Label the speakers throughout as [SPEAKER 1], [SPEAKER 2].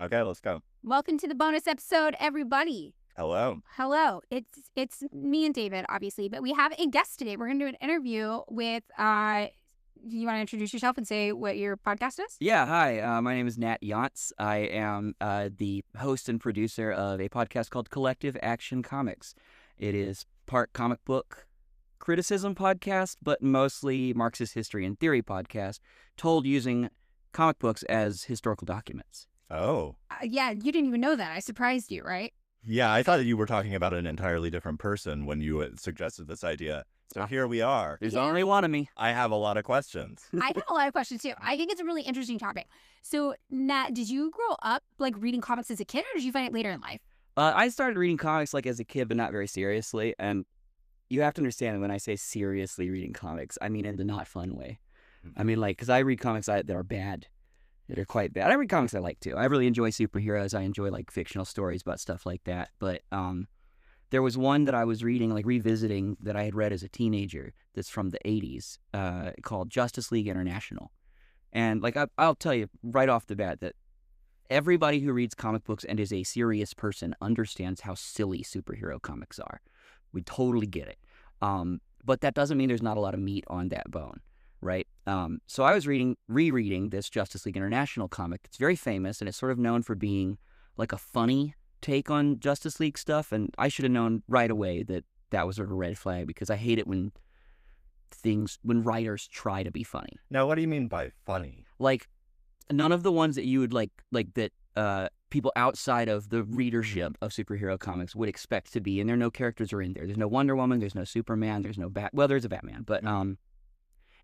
[SPEAKER 1] Okay, let's go.
[SPEAKER 2] Welcome to the bonus episode, everybody.
[SPEAKER 1] Hello.
[SPEAKER 2] Hello. It's me and David, obviously, but we have a guest today. We're going to do an interview with. Do you want to introduce yourself and say what your podcast is?
[SPEAKER 3] Yeah, hi. My name is Nat Yantz. I am the host and producer of a podcast called Collective Action Comics. It is part comic book criticism podcast, but mostly Marxist history and theory podcast, told using comic books as historical documents.
[SPEAKER 1] Oh.
[SPEAKER 2] Yeah, you didn't even know that. I surprised you, right?
[SPEAKER 1] Yeah, I thought you were talking about an entirely different person when you suggested this idea. So here we are.
[SPEAKER 3] There's
[SPEAKER 2] Yeah.
[SPEAKER 3] only one of me.
[SPEAKER 1] I have a lot of questions.
[SPEAKER 2] I have a lot of questions too. I think it's a really interesting topic. So, Nat, did you grow up like reading comics as a kid, or did you find it later in life?
[SPEAKER 3] I started reading comics like as a kid, but not very seriously. And you have to understand when I say seriously reading comics, I mean in the not fun way. I mean, like, because I read comics that are bad. That are quite bad. I read comics I like too. I really enjoy superheroes. I enjoy like fictional stories about stuff like that. But there was one that I was reading, like revisiting, that I had read as a teenager. That's from the '80s, called Justice League International. And like I'll tell you right off the bat that everybody who reads comic books and is a serious person understands how silly superhero comics are. We totally get it. But that doesn't mean there's not a lot of meat on that bone. Right. So I was rereading this Justice League International comic. It's very famous, and it's sort of known for being like a funny take on Justice League stuff. And I should have known right away that that was sort of a red flag, because I hate it when writers try to be funny.
[SPEAKER 1] Now, what do you mean by funny?
[SPEAKER 3] Like, none of the ones that you would like that people outside of the readership of superhero comics would expect to be. And there are no characters are in there. There's no Wonder Woman. There's no Superman. There's no well, there's a Batman, but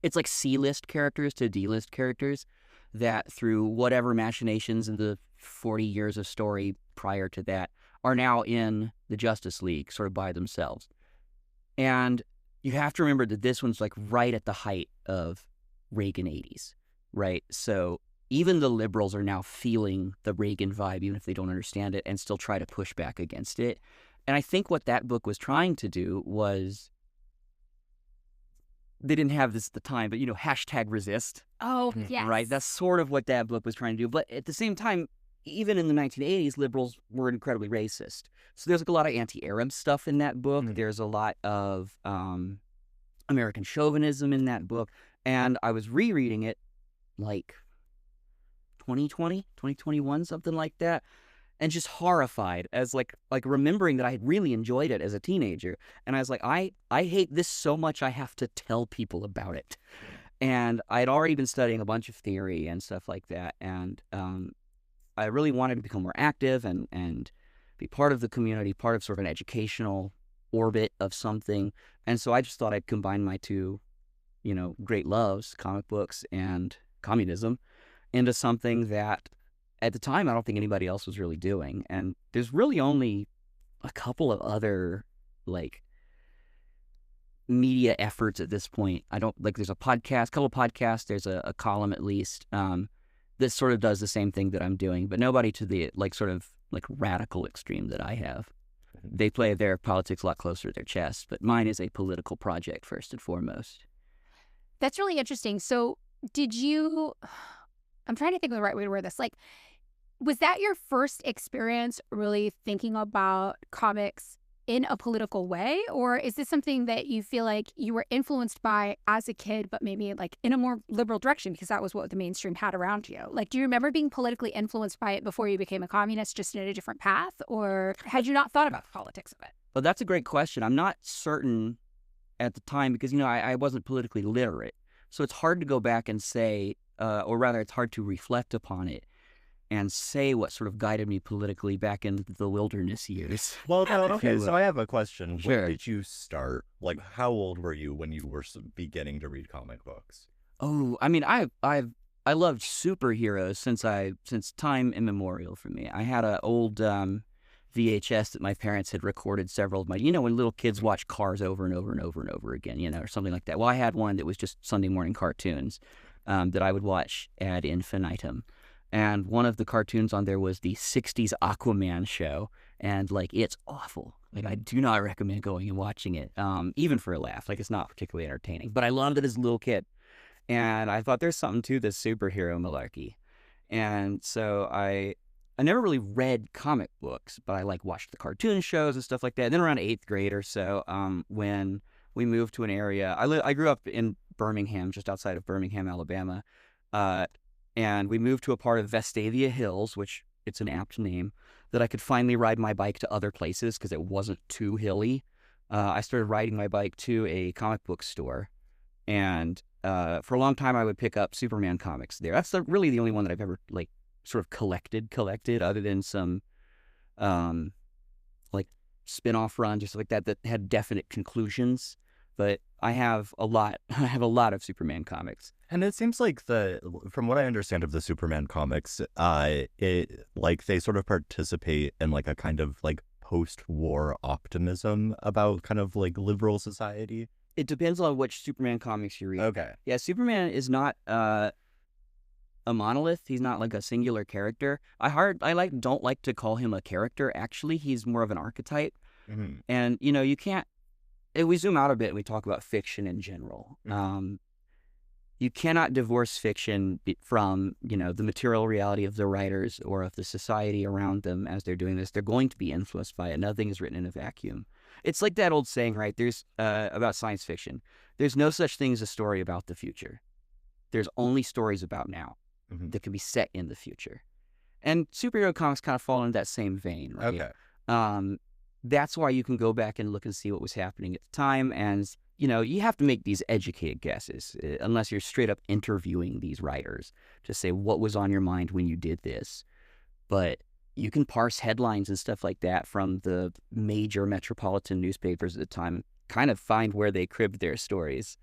[SPEAKER 3] it's like C-list characters to D-list characters that, through whatever machinations in the 40 years of story prior to that, are now in the Justice League sort of by themselves. And you have to remember that this one's like right at the height of Reagan 80s, right? So even the liberals are now feeling the Reagan vibe, even if they don't understand it, and still try to push back against it. And I think what that book was trying to do was, they didn't have this at the time, but, #resist.
[SPEAKER 2] Oh, yes.
[SPEAKER 3] Right? That's sort of what that book was trying to do. But at the same time, even in the 1980s, liberals were incredibly racist. So there's like a lot of anti-Arab stuff in that book. There's a lot of American chauvinism in that book. And I was rereading it like 2020, 2021, something like that. And just horrified, as like remembering that I had really enjoyed it as a teenager. And I was like, I hate this so much I have to tell people about it. And I had already been studying a bunch of theory and stuff like that. And I really wanted to become more active and be part of the community, part of sort of an educational orbit of something. And so I just thought I'd combine my two, great loves, comic books and communism, into something that at the time I don't think anybody else was really doing. And there's really only a couple of other like media efforts at this point. There's a podcast, couple of podcasts, there's a column at least, that sort of does the same thing that I'm doing, but nobody to the sort of radical extreme that I have. They play their politics a lot closer to their chest, but mine is a political project first and foremost.
[SPEAKER 2] That's really interesting. So I'm trying to think of the right way to word this. Like, was that your first experience really thinking about comics in a political way? Or is this something that you feel like you were influenced by as a kid, but maybe like in a more liberal direction because that was what the mainstream had around you? Like, do you remember being politically influenced by it before you became a communist, just in a different path? Or had you not thought about the politics of it?
[SPEAKER 3] Well, that's a great question. I'm not certain at the time because, I wasn't politically literate. So it's hard to go back and say, or rather it's hard to reflect upon it and say what sort of guided me politically back in the wilderness years.
[SPEAKER 1] Well, no, okay, so I have a question.
[SPEAKER 3] Sure.
[SPEAKER 1] When did you start? Like, how old were you when you were beginning to read comic books?
[SPEAKER 3] Oh, I mean, I loved superheroes since time immemorial for me. I had an old VHS that my parents had recorded several of my, when little kids watch Cars over and over and over and over again, or something like that. Well, I had one that was just Sunday morning cartoons that I would watch ad infinitum. And one of the cartoons on there was the 60s Aquaman show. And, it's awful. I do not recommend going and watching it, even for a laugh. It's not particularly entertaining. But I loved it as a little kid. And I thought there's something to this superhero malarkey. And so I I never really read comic books, but I like watched the cartoon shows and stuff like that. And then around 8th grade or so, when we moved to an area, I grew up in Birmingham, just outside of Birmingham, Alabama, and we moved to a part of Vestavia Hills, which it's an apt name, that I could finally ride my bike to other places because it wasn't too hilly. I started riding my bike to a comic book store, and for a long time I would pick up Superman comics there. That's really the only one that I've ever like sort of collected, other than some like spin-off runs or stuff like that had definite conclusions. But I have a lot. I have a lot of Superman comics.
[SPEAKER 1] And it seems like from what I understand of the Superman comics, it like they sort of participate in like a kind of like post-war optimism about kind of like liberal society.
[SPEAKER 3] It depends on which Superman comics you read.
[SPEAKER 1] Okay.
[SPEAKER 3] Yeah, Superman is not a monolith. He's not like a singular character. I don't like to call him a character. Actually, he's more of an archetype.
[SPEAKER 1] Mm-hmm.
[SPEAKER 3] And you can't. We zoom out a bit and we talk about fiction in general.
[SPEAKER 1] Mm-hmm.
[SPEAKER 3] You cannot divorce fiction from, the material reality of the writers or of the society around them as they're doing this. They're going to be influenced by it. Nothing is written in a vacuum. It's like that old saying, right? There's about science fiction. There's no such thing as a story about the future. There's only stories about now that can be set in the future. And superhero comics kind of fall into that same vein, right?
[SPEAKER 1] Okay.
[SPEAKER 3] That's why you can go back and look and see what was happening at the time. And, you have to make these educated guesses, unless you're straight up interviewing these writers to say what was on your mind when you did this. But you can parse headlines and stuff like that from the major metropolitan newspapers at the time, kind of find where they cribbed their stories.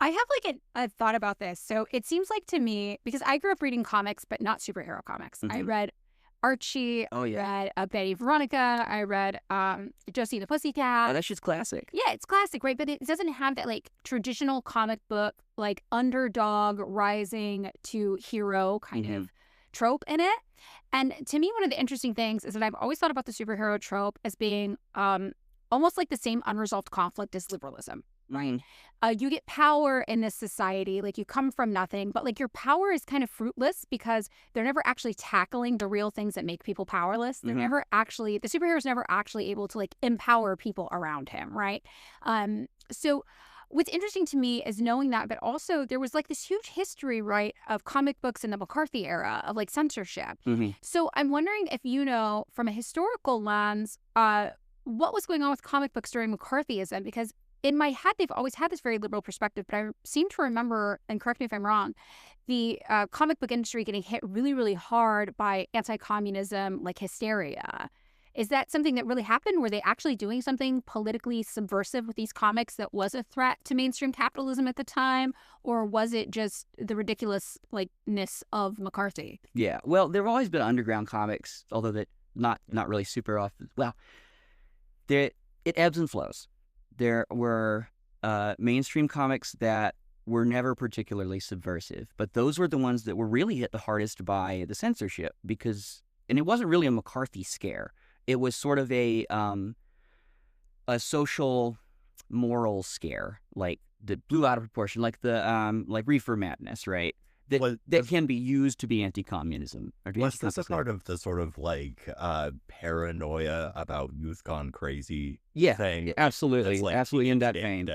[SPEAKER 2] I have like a thought about this. So it seems like to me, because I grew up reading comics, but not superhero comics. I read Archie, I read Betty Veronica, I read Josie and the Pussycat.
[SPEAKER 3] Oh, that shit's classic.
[SPEAKER 2] Yeah, it's classic, right? But it doesn't have that like traditional comic book, like underdog rising to hero kind of trope in it. And to me, one of the interesting things is that I've always thought about the superhero trope as being almost like the same unresolved conflict as liberalism.
[SPEAKER 3] Right.
[SPEAKER 2] You get power in this society, like you come from nothing, but like your power is kind of fruitless because they're never actually tackling the real things that make people powerless. They're never actually, the superhero is never actually able to like empower people around him, right? So what's interesting to me is knowing that, but also there was like this huge history, right, of comic books in the McCarthy era of like censorship. So I'm wondering if from a historical lens, what was going on with comic books during McCarthyism? Because in my head, they've always had this very liberal perspective, but I seem to remember, and correct me if I'm wrong, the comic book industry getting hit really, really hard by anti-communism, like hysteria. Is that something that really happened? Were they actually doing something politically subversive with these comics that was a threat to mainstream capitalism at the time? Or was it just the ridiculousness of McCarthy?
[SPEAKER 3] Yeah, well, there have always been underground comics, although that not really super often. Well, it ebbs and flows. There were mainstream comics that were never particularly subversive, but those were the ones that were really hit the hardest by the censorship and it wasn't really a McCarthy scare. It was sort of a social moral scare, like that blew out of proportion, like the like Reefer Madness, right? That can be used to be anti-communism.
[SPEAKER 1] Was this a part of the sort of like paranoia about youth gone crazy thing?
[SPEAKER 3] Absolutely.
[SPEAKER 1] Like
[SPEAKER 3] absolutely in that vein.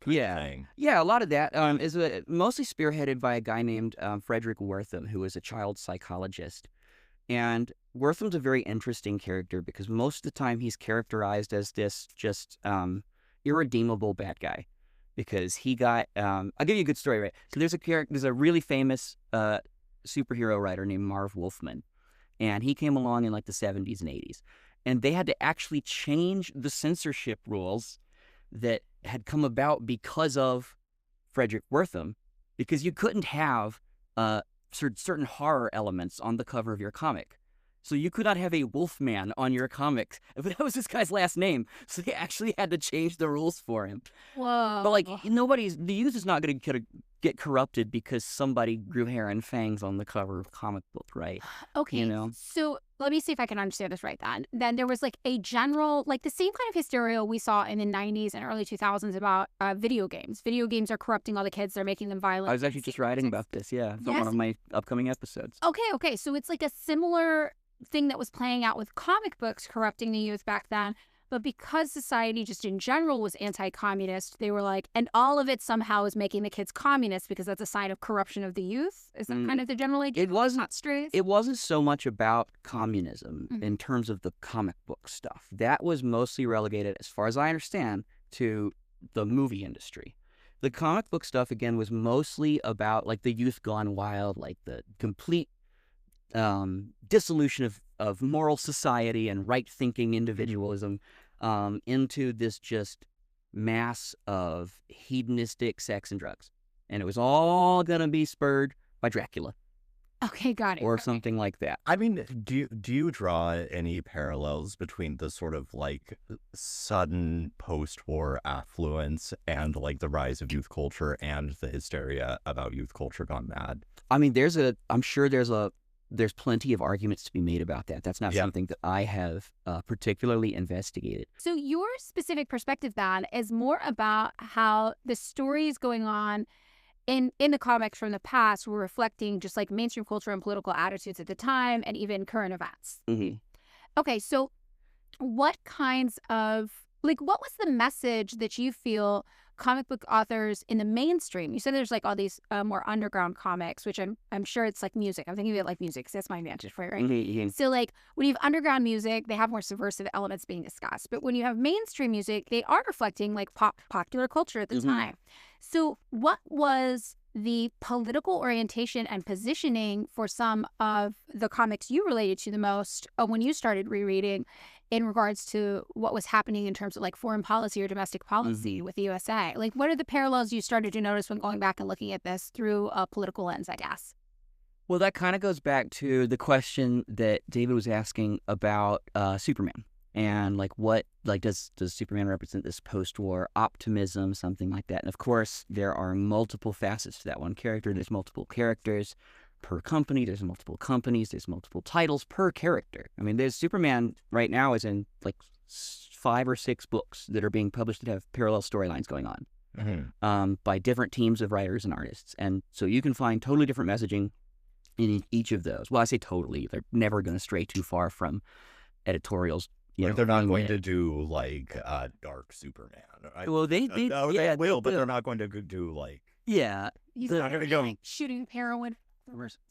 [SPEAKER 1] Thing.
[SPEAKER 3] Yeah, a lot of that is mostly spearheaded by a guy named Frederick Wertham, who is a child psychologist. And Wertham's a very interesting character because most of the time he's characterized as this just irredeemable bad guy. Because he got, I'll give you a good story, right? So there's a really famous superhero writer named Marv Wolfman, and he came along in like the 70s and 80s, and they had to actually change the censorship rules that had come about because of Frederick Wertham, because you couldn't have certain horror elements on the cover of your comic. So you could not have a Wolfman on your comics, but that was this guy's last name. So they actually had to change the rules for him.
[SPEAKER 2] Whoa.
[SPEAKER 3] But like the youth is not going to get corrupted because somebody grew hair and fangs on the cover of a comic book, right?
[SPEAKER 2] Okay. So let me see if I can understand this right then. Then there was like a general, like the same kind of hysteria we saw in the 90s and early 2000s about video games. Video games are corrupting all the kids. They're making them violent.
[SPEAKER 3] I was actually just writing about this, on one of my upcoming episodes.
[SPEAKER 2] Okay. So it's like a similar thing that was playing out with comic books corrupting the youth back then. But because society just in general was anti-communist, they were like, and all of it somehow is making the kids communist because that's a sign of corruption of the youth. Is that kind of the general idea?
[SPEAKER 3] It wasn't
[SPEAKER 2] Not straight.
[SPEAKER 3] It wasn't so much about communism in terms of the comic book stuff. That was mostly relegated, as far as I understand, to the movie industry. The comic book stuff, again, was mostly about like the youth gone wild, like the complete dissolution of moral society and right-thinking individualism into this just mass of hedonistic sex and drugs. And it was all going to be spurred by Dracula.
[SPEAKER 2] Okay, got it.
[SPEAKER 3] Or something like that.
[SPEAKER 1] I mean, do you draw any parallels between the sort of like sudden post-war affluence and like the rise of youth culture and the hysteria about youth culture gone mad?
[SPEAKER 3] I mean, I'm sure there's plenty of arguments to be made about that. That's not something that I have particularly investigated.
[SPEAKER 2] So your specific perspective then is more about how the stories going on in the comics from the past were reflecting just like mainstream culture and political attitudes at the time and even current events.
[SPEAKER 3] Mm-hmm.
[SPEAKER 2] Okay, so what kinds of, like, what was the message that you feel comic book authors in the mainstream, you said there's like all these more underground comics, which I'm sure it's like music. I'm thinking of it like music because that's my vantage point, right?
[SPEAKER 3] Mm-hmm.
[SPEAKER 2] So like when you have underground music, they have more subversive elements being discussed. But when you have mainstream music, they are reflecting like popular culture at the time. So what was the political orientation and positioning for some of the comics you related to the most when you started rereading in regards to what was happening in terms of like foreign policy or domestic policy with the USA? Like, what are the parallels you started to notice when going back and looking at this through a political lens, I guess?
[SPEAKER 3] Well, that kind of goes back to the question that David was asking about Superman. And like what, like does Superman represent this post-war optimism, something like that? And of course, there are multiple facets to that one character. There's multiple characters per company. There's multiple companies. There's multiple titles per character. I mean, there's Superman right now is in like 5 or 6 books that are being published that have parallel storylines going on by different teams of writers and artists. And so you can find totally different messaging in each of those. Well, I say totally. They're never going to stray too far from editorials.
[SPEAKER 1] Like they're not going to do like Dark Superman.
[SPEAKER 3] Well, they
[SPEAKER 1] will, but they're not going to do like
[SPEAKER 2] He's
[SPEAKER 1] not going to go
[SPEAKER 2] like shooting heroin.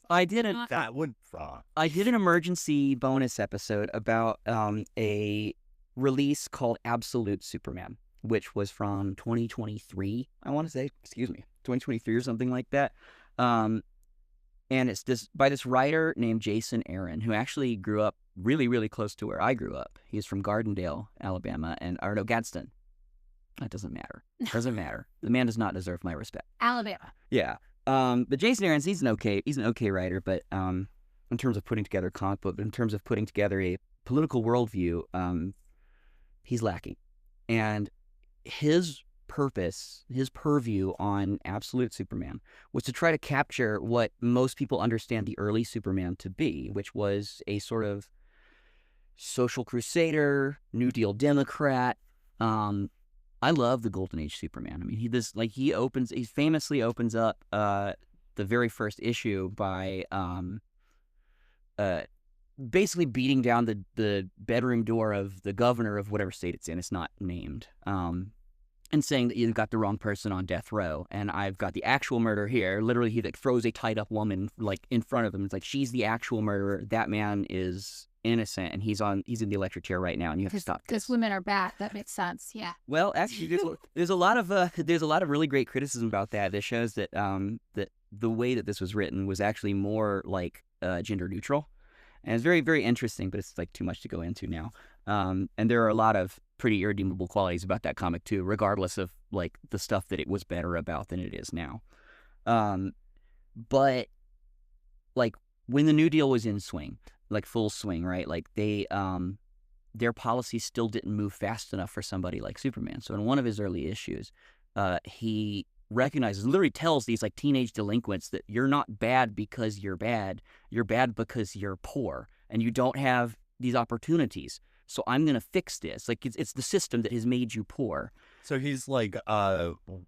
[SPEAKER 3] I did an emergency bonus episode about a release called Absolute Superman, which was from 2023. I want to say, 2023 or something like that. And it's by this writer named Jason Aaron, who actually grew up really, really close to where I grew up. He's from Gardendale, Alabama, Gadsden. That doesn't matter. Doesn't matter. The man does not deserve my respect.
[SPEAKER 2] Alabama.
[SPEAKER 3] Yeah. But Jason Aaron, he's an okay writer, but in terms of putting together a comic book, in terms of putting together a political worldview, he's lacking. And his purpose, his purview on Absolute Superman was to try to capture what most people understand the early Superman to be, which was a sort of social crusader, New Deal Democrat. I love the Golden Age Superman. I mean, he famously opens up the very first issue by basically beating down the bedroom door of the governor of whatever state it's in. It's not named. And saying that you've got the wrong person on death row, and I've got the actual murderer here. Literally, he like throws a tied up woman like in front of him. It's like she's the actual murderer. That man is innocent, and he's in the electric chair right now, and you have to stop.
[SPEAKER 2] Because women are bad. That makes sense. Yeah.
[SPEAKER 3] Well, actually, there's a lot of really great criticism about that. That shows that that the way that this was written was actually more like gender neutral, and it's very, very interesting. But it's like too much to go into now. And there are a lot of pretty irredeemable qualities about that comic too, regardless of like the stuff that it was better about than it is now. But like when the New Deal was in swing, like full swing, right? Like they their policies still didn't move fast enough for somebody like Superman. So in one of his early issues, he literally tells these like teenage delinquents that you're not bad because you're bad because you're poor and you don't have these opportunities. So I'm going to fix this. Like it's the system that has made you poor.
[SPEAKER 1] So he's like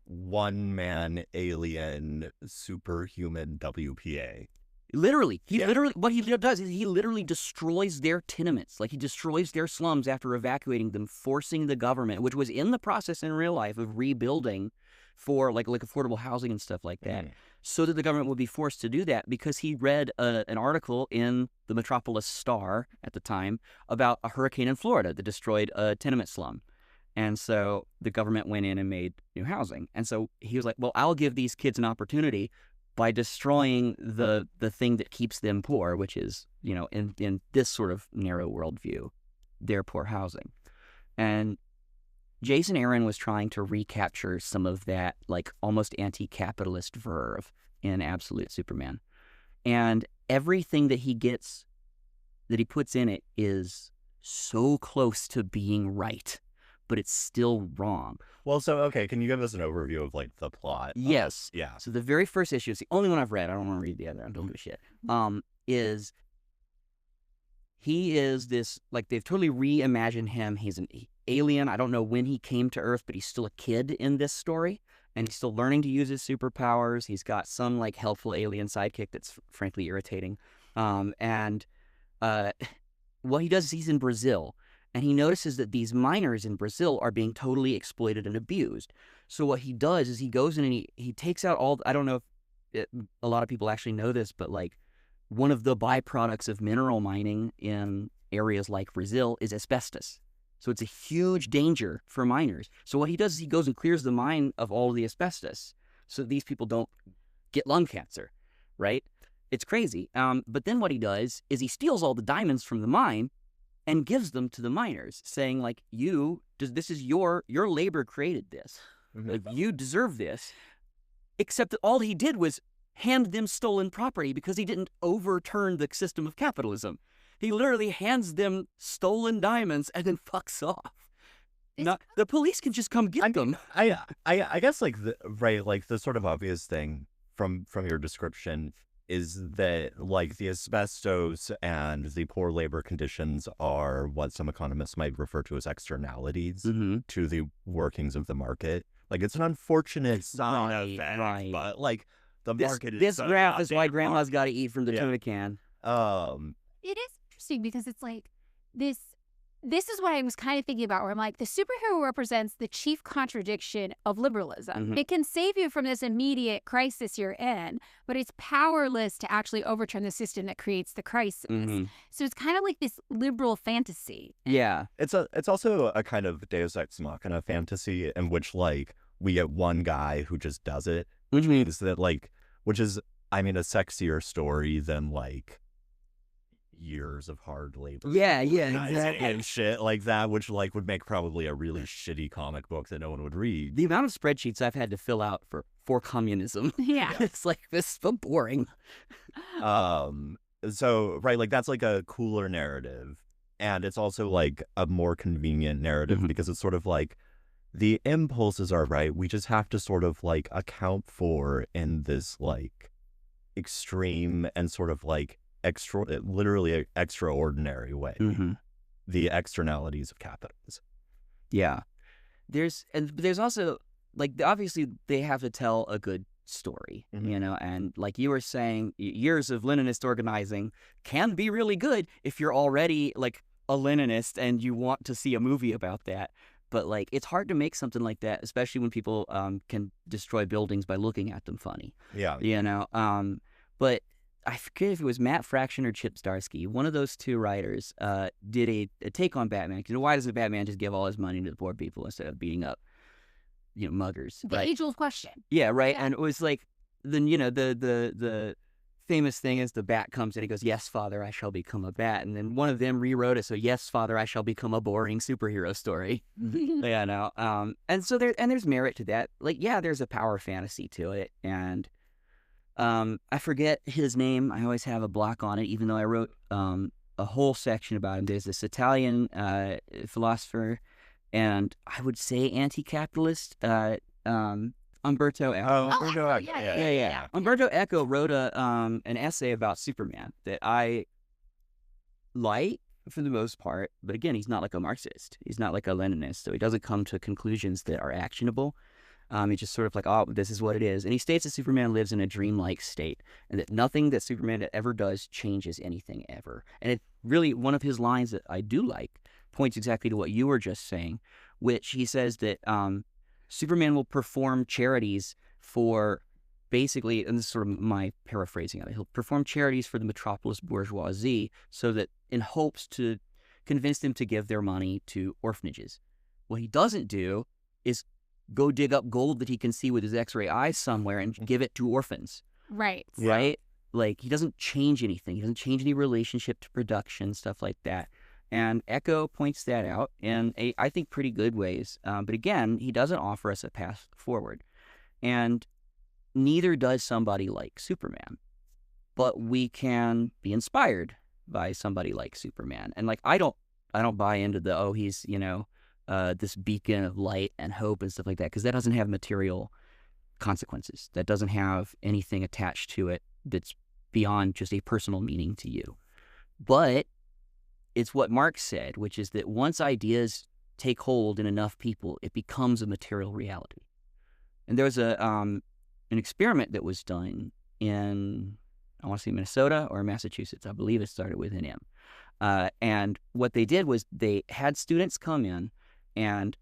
[SPEAKER 1] one-man alien superhuman WPA.
[SPEAKER 3] Literally, what he does is he literally destroys their tenements. Like, he destroys their slums after evacuating them, forcing the government, which was in the process in real life of rebuilding for like affordable housing and stuff like that, so that the government would be forced to do that because he read an article in the Metropolis Star at the time about a hurricane in Florida that destroyed a tenement slum. And so the government went in and made new housing. And so he was like, well, I'll give these kids an opportunity by destroying the thing that keeps them poor, which is, in this sort of narrow worldview, their poor housing. And Jason Aaron was trying to recapture some of that, like, almost anti-capitalist verve in Absolute Superman. And everything that he gets, that he puts in it, is so close to being right, but it's still wrong.
[SPEAKER 1] Well, so, okay, can you give us an overview of, like, the plot?
[SPEAKER 3] Yes.
[SPEAKER 1] Yeah.
[SPEAKER 3] So the very first issue, it's the only one I've read, I don't want to read the other, I don't give a shit, is he is this, like, they've totally reimagined him. He's an alien. I don't know when he came to Earth, but he's still a kid in this story, and he's still learning to use his superpowers. He's got some, like, helpful alien sidekick that's frankly irritating. And what he does is he's in Brazil, and he notices that these miners in Brazil are being totally exploited and abused. So what he does is he goes in and he takes out all, I don't know if a lot of people actually know this, but, like, one of the byproducts of mineral mining in areas like Brazil is asbestos. So it's a huge danger for miners. So what he does is he goes and clears the mine of all of the asbestos so that these people don't get lung cancer, right? It's crazy. But then what he does is he steals all the diamonds from the mine and gives them to the miners, saying, like, this is your labor created this. Like, you deserve this. Except that all he did was hand them stolen property because he didn't overturn the system of capitalism. He literally hands them stolen diamonds and then fucks off. Now, the police can just come get them.
[SPEAKER 1] I guess, like, the sort of obvious thing from your description is that, like, the asbestos and the poor labor conditions are what some economists might refer to as externalities to the workings of the market. Like, it's an unfortunate side effect,
[SPEAKER 3] right.
[SPEAKER 1] but, like, the market
[SPEAKER 3] this is why grandma's got to eat from the tuna can.
[SPEAKER 2] It is interesting because it's like this is what I was kind of thinking about, where I'm like, the superhero represents the chief contradiction of liberalism. It can save you from this immediate crisis you're in, but it's powerless to actually overturn the system that creates the crisis. So it's kind of like this liberal fantasy.
[SPEAKER 3] Yeah.
[SPEAKER 1] It's also a kind of Deus Ex Machina fantasy in which, like, we get one guy who just does it, which means that, like, which is, I mean, a sexier story than, like, years of hard labor.
[SPEAKER 3] Yeah, exactly.
[SPEAKER 1] And shit like that, which, like, would make probably a really shitty comic book that no one would read.
[SPEAKER 3] The amount of spreadsheets I've had to fill out for communism.
[SPEAKER 2] Yeah.
[SPEAKER 3] It's like, this is so boring.
[SPEAKER 1] So, right, like, that's, like, a cooler narrative. And it's also, like, a more convenient narrative because it's sort of like, the impulses are right. We just have to sort of, like, account for in this, like, extreme and sort of, like, literally extraordinary way the externalities of capitalism.
[SPEAKER 3] Yeah. There's also, like, obviously they have to tell a good story, and like you were saying, years of Leninist organizing can be really good if you're already, like, a Leninist and you want to see a movie about that. But, like, it's hard to make something like that, especially when people can destroy buildings by looking at them funny.
[SPEAKER 1] Yeah.
[SPEAKER 3] But I forget if it was Matt Fraction or Chip Zdarsky. One of those two writers did a take on Batman. Why doesn't Batman just give all his money to the poor people instead of beating up, muggers?
[SPEAKER 2] The age-old question.
[SPEAKER 3] Yeah, right. Yeah. And it was like, then, the famous thing is the Bat comes in and he goes, "Yes, Father, I shall become a bat." And then one of them rewrote it, so, "Yes, Father, I shall become a boring superhero story." And so there's merit to that. Like, yeah, there's a power fantasy to it. And I forget his name. I always have a block on it, even though I wrote a whole section about him. There's this Italian philosopher, and I would say anti-capitalist, Umberto Eco.
[SPEAKER 1] Umberto Eco.
[SPEAKER 3] Yeah. Umberto Eco wrote an essay about Superman that I like for the most part, but again, he's not like a Marxist. He's not like a Leninist, so he doesn't come to conclusions that are actionable. It's just sort of like, oh, this is what it is. And he states that Superman lives in a dreamlike state and that nothing that Superman ever does changes anything ever. And it really, one of his lines that I do like points exactly to what you were just saying, which he says that Superman will perform charities for basically, and this is sort of my paraphrasing of it, he'll perform charities for the metropolis bourgeoisie so that in hopes to convince them to give their money to orphanages. What he doesn't do is go dig up gold that he can see with his X-ray eyes somewhere and give it to orphans.
[SPEAKER 2] Right.
[SPEAKER 3] Right? Like, he doesn't change anything. He doesn't change any relationship to production, stuff like that. And Echo points that out in, I think, pretty good ways. But again, he doesn't offer us a path forward. And neither does somebody like Superman. But we can be inspired by somebody like Superman. And like, I don't buy into the, he's, this beacon of light and hope and stuff like that, because that doesn't have material consequences. That doesn't have anything attached to it that's beyond just a personal meaning to you. But it's what Marx said, which is that once ideas take hold in enough people, it becomes a material reality. And there was an experiment that was done in, I want to say Minnesota or Massachusetts. I believe it started with an M. And what they did was they had students come in and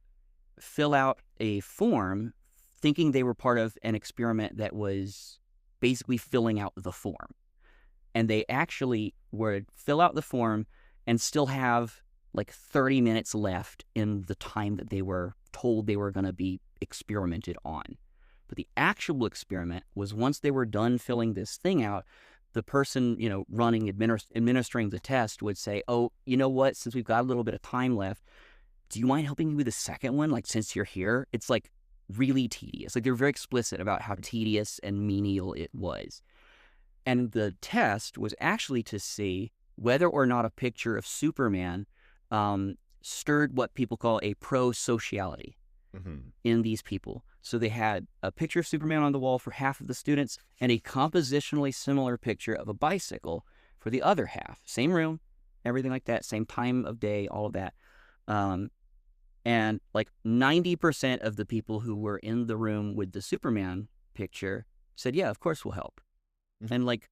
[SPEAKER 3] fill out a form thinking they were part of an experiment that was basically filling out the form. And they actually would fill out the form and still have like 30 minutes left in the time that they were told they were going to be experimented on. But the actual experiment was once they were done filling this thing out, the person, running, administering the test would say, oh, you know what, since we've got a little bit of time left, do you mind helping me with the second one? Like, since you're here, it's like really tedious. Like, they're very explicit about how tedious and menial it was. And the test was actually to see whether or not a picture of Superman stirred what people call a pro-sociality in these people. So they had a picture of Superman on the wall for half of the students and a compositionally similar picture of a bicycle for the other half. Same room, everything like that, same time of day, all of that. And like 90% of the people who were in the room with the Superman picture said, yeah, of course we'll help. And like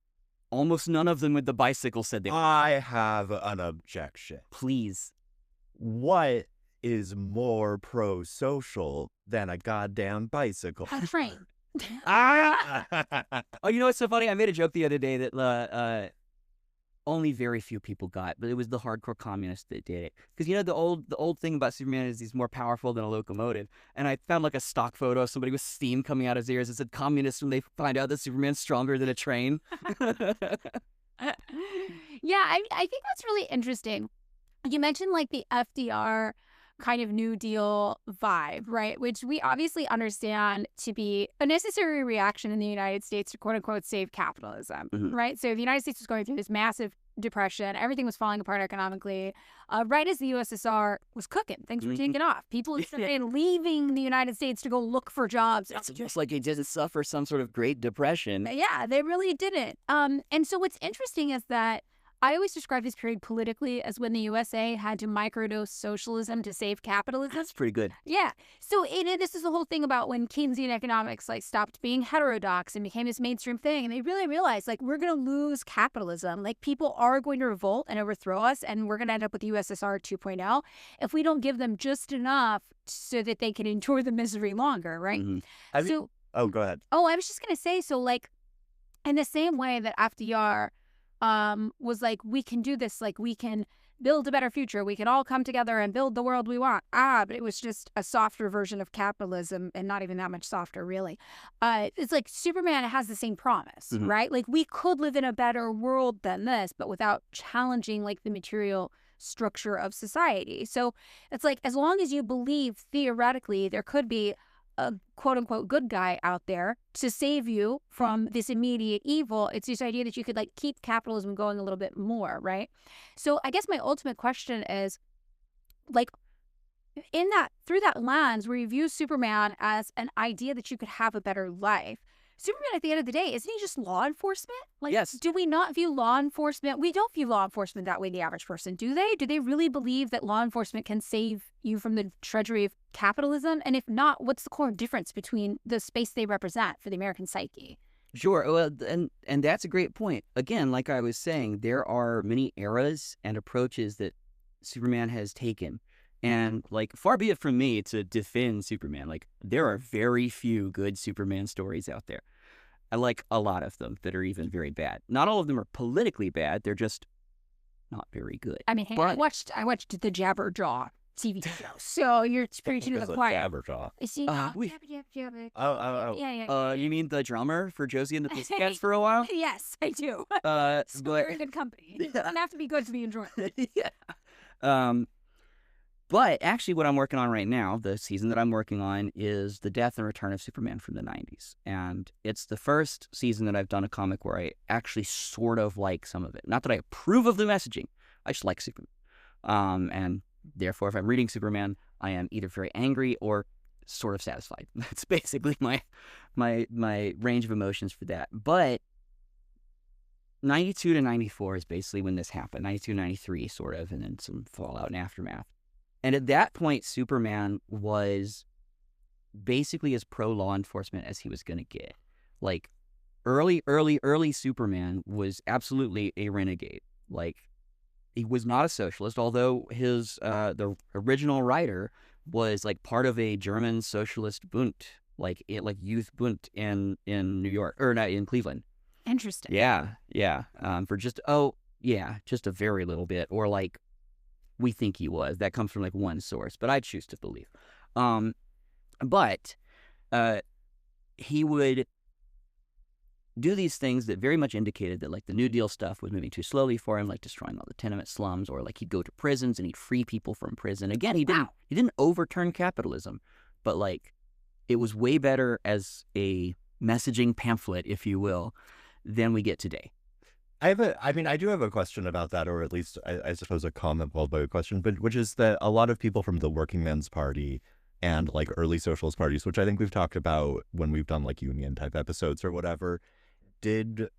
[SPEAKER 3] almost none of them with the bicycle said they would.
[SPEAKER 1] I have an objection.
[SPEAKER 3] Please.
[SPEAKER 1] What is more pro-social than a goddamn bicycle?
[SPEAKER 2] A train.
[SPEAKER 3] Oh, you know what's so funny? I made a joke the other day that only very few people got, but it was the hardcore communists that did it. Because the old thing about Superman is he's more powerful than a locomotive. And I found like a stock photo of somebody with steam coming out of his ears that said communists when they find out that Superman's stronger than a train.
[SPEAKER 2] Yeah, I think that's really interesting. You mentioned like the FDR kind of New Deal vibe, right? Which we obviously understand to be a necessary reaction in the United States to quote unquote save capitalism, right? So the United States was going through this massive depression. Everything was falling apart economically. Right as the USSR was cooking, things were taking off. People started leaving the United States to go look for jobs.
[SPEAKER 3] It's just like it didn't suffer some sort of Great Depression.
[SPEAKER 2] Yeah, they really didn't. And so what's interesting is that I always describe this period politically as when the USA had to microdose socialism to save capitalism.
[SPEAKER 3] That's pretty good.
[SPEAKER 2] Yeah. So this is the whole thing about when Keynesian economics like stopped being heterodox and became this mainstream thing. And they really realized like we're going to lose capitalism. Like people are going to revolt and overthrow us. And we're going to end up with USSR 2.0 if we don't give them just enough so that they can endure the misery longer. Right.
[SPEAKER 1] Oh, go ahead.
[SPEAKER 2] Oh, I was just going to say, so like in the same way that FDR was like, we can do this, like we can build a better future, we can all come together and build the world we want. But it was just a softer version of capitalism and not even that much softer, really. It's like Superman has the same promise, right? Like we could live in a better world than this, but without challenging like the material structure of society. So it's like, as long as you believe theoretically there could be a quote unquote good guy out there to save you from this immediate evil, it's this idea that you could like keep capitalism going a little bit more, right? So I guess my ultimate question is like, through that lens where you view Superman as an idea that you could have a better life, Superman at the end of the day, isn't he just law enforcement? Like,
[SPEAKER 3] Yes.
[SPEAKER 2] do we not view law enforcement? We don't view law enforcement that way, the average person, do they? Do they really believe that law enforcement can save you from the treachery of capitalism? And if not, what's the core difference between the space they represent for the American psyche?
[SPEAKER 3] Sure. Well, and that's a great point. Again, like I was saying, there are many eras and approaches that Superman has taken. And like, far be it from me to defend Superman. Like, there are very few good Superman stories out there. I like a lot of them that are even very bad. Not all of them are politically bad. They're just not very good.
[SPEAKER 2] I mean, hey, I watched the Jabberjaw TV show, so you're preaching to the choir.
[SPEAKER 1] Jabberjaw.
[SPEAKER 2] Is he? Jabber.
[SPEAKER 1] Oh.
[SPEAKER 2] Yeah.
[SPEAKER 3] You mean the drummer for Josie and the Pussycats for a while?
[SPEAKER 2] Yes, I do.
[SPEAKER 3] But
[SPEAKER 2] Very good company. It doesn't have to be good to be enjoyable.
[SPEAKER 3] yeah. But actually what I'm working on right now, the season that I'm working on, is the Death and Return of Superman from the 90s. And it's the first season that I've done a comic where I actually sort of like some of it. Not that I approve of the messaging. I just like Superman. And therefore, if I'm reading Superman, I am either very angry or sort of satisfied. That's basically my range of emotions for that. But 92 to 94 is basically when this happened. 92, 93 sort of, and then some fallout and aftermath. And at that point, Superman was basically as pro-law enforcement as he was going to get. Like, early Superman was absolutely a renegade. Like, he was not a socialist, although his the original writer was like part of a German socialist Bund, like youth Bund in New York, or not, in Cleveland.
[SPEAKER 2] Interesting.
[SPEAKER 3] Yeah. For just a very little bit, or like, we think he was. That comes from like one source, but I choose to believe. But he would do these things that very much indicated that like the New Deal stuff was moving too slowly for him, like destroying all the tenement slums, or like he'd go to prisons and he'd free people from prison. Again, he didn't overturn capitalism, but like it was way better as a messaging pamphlet, if you will, than we get today.
[SPEAKER 1] I do have a question about that, or at least I suppose a comment followed by a question, but which is that a lot of people from the Working Men's Party and like early socialist parties, which I think we've talked about when we've done like union type episodes or whatever, did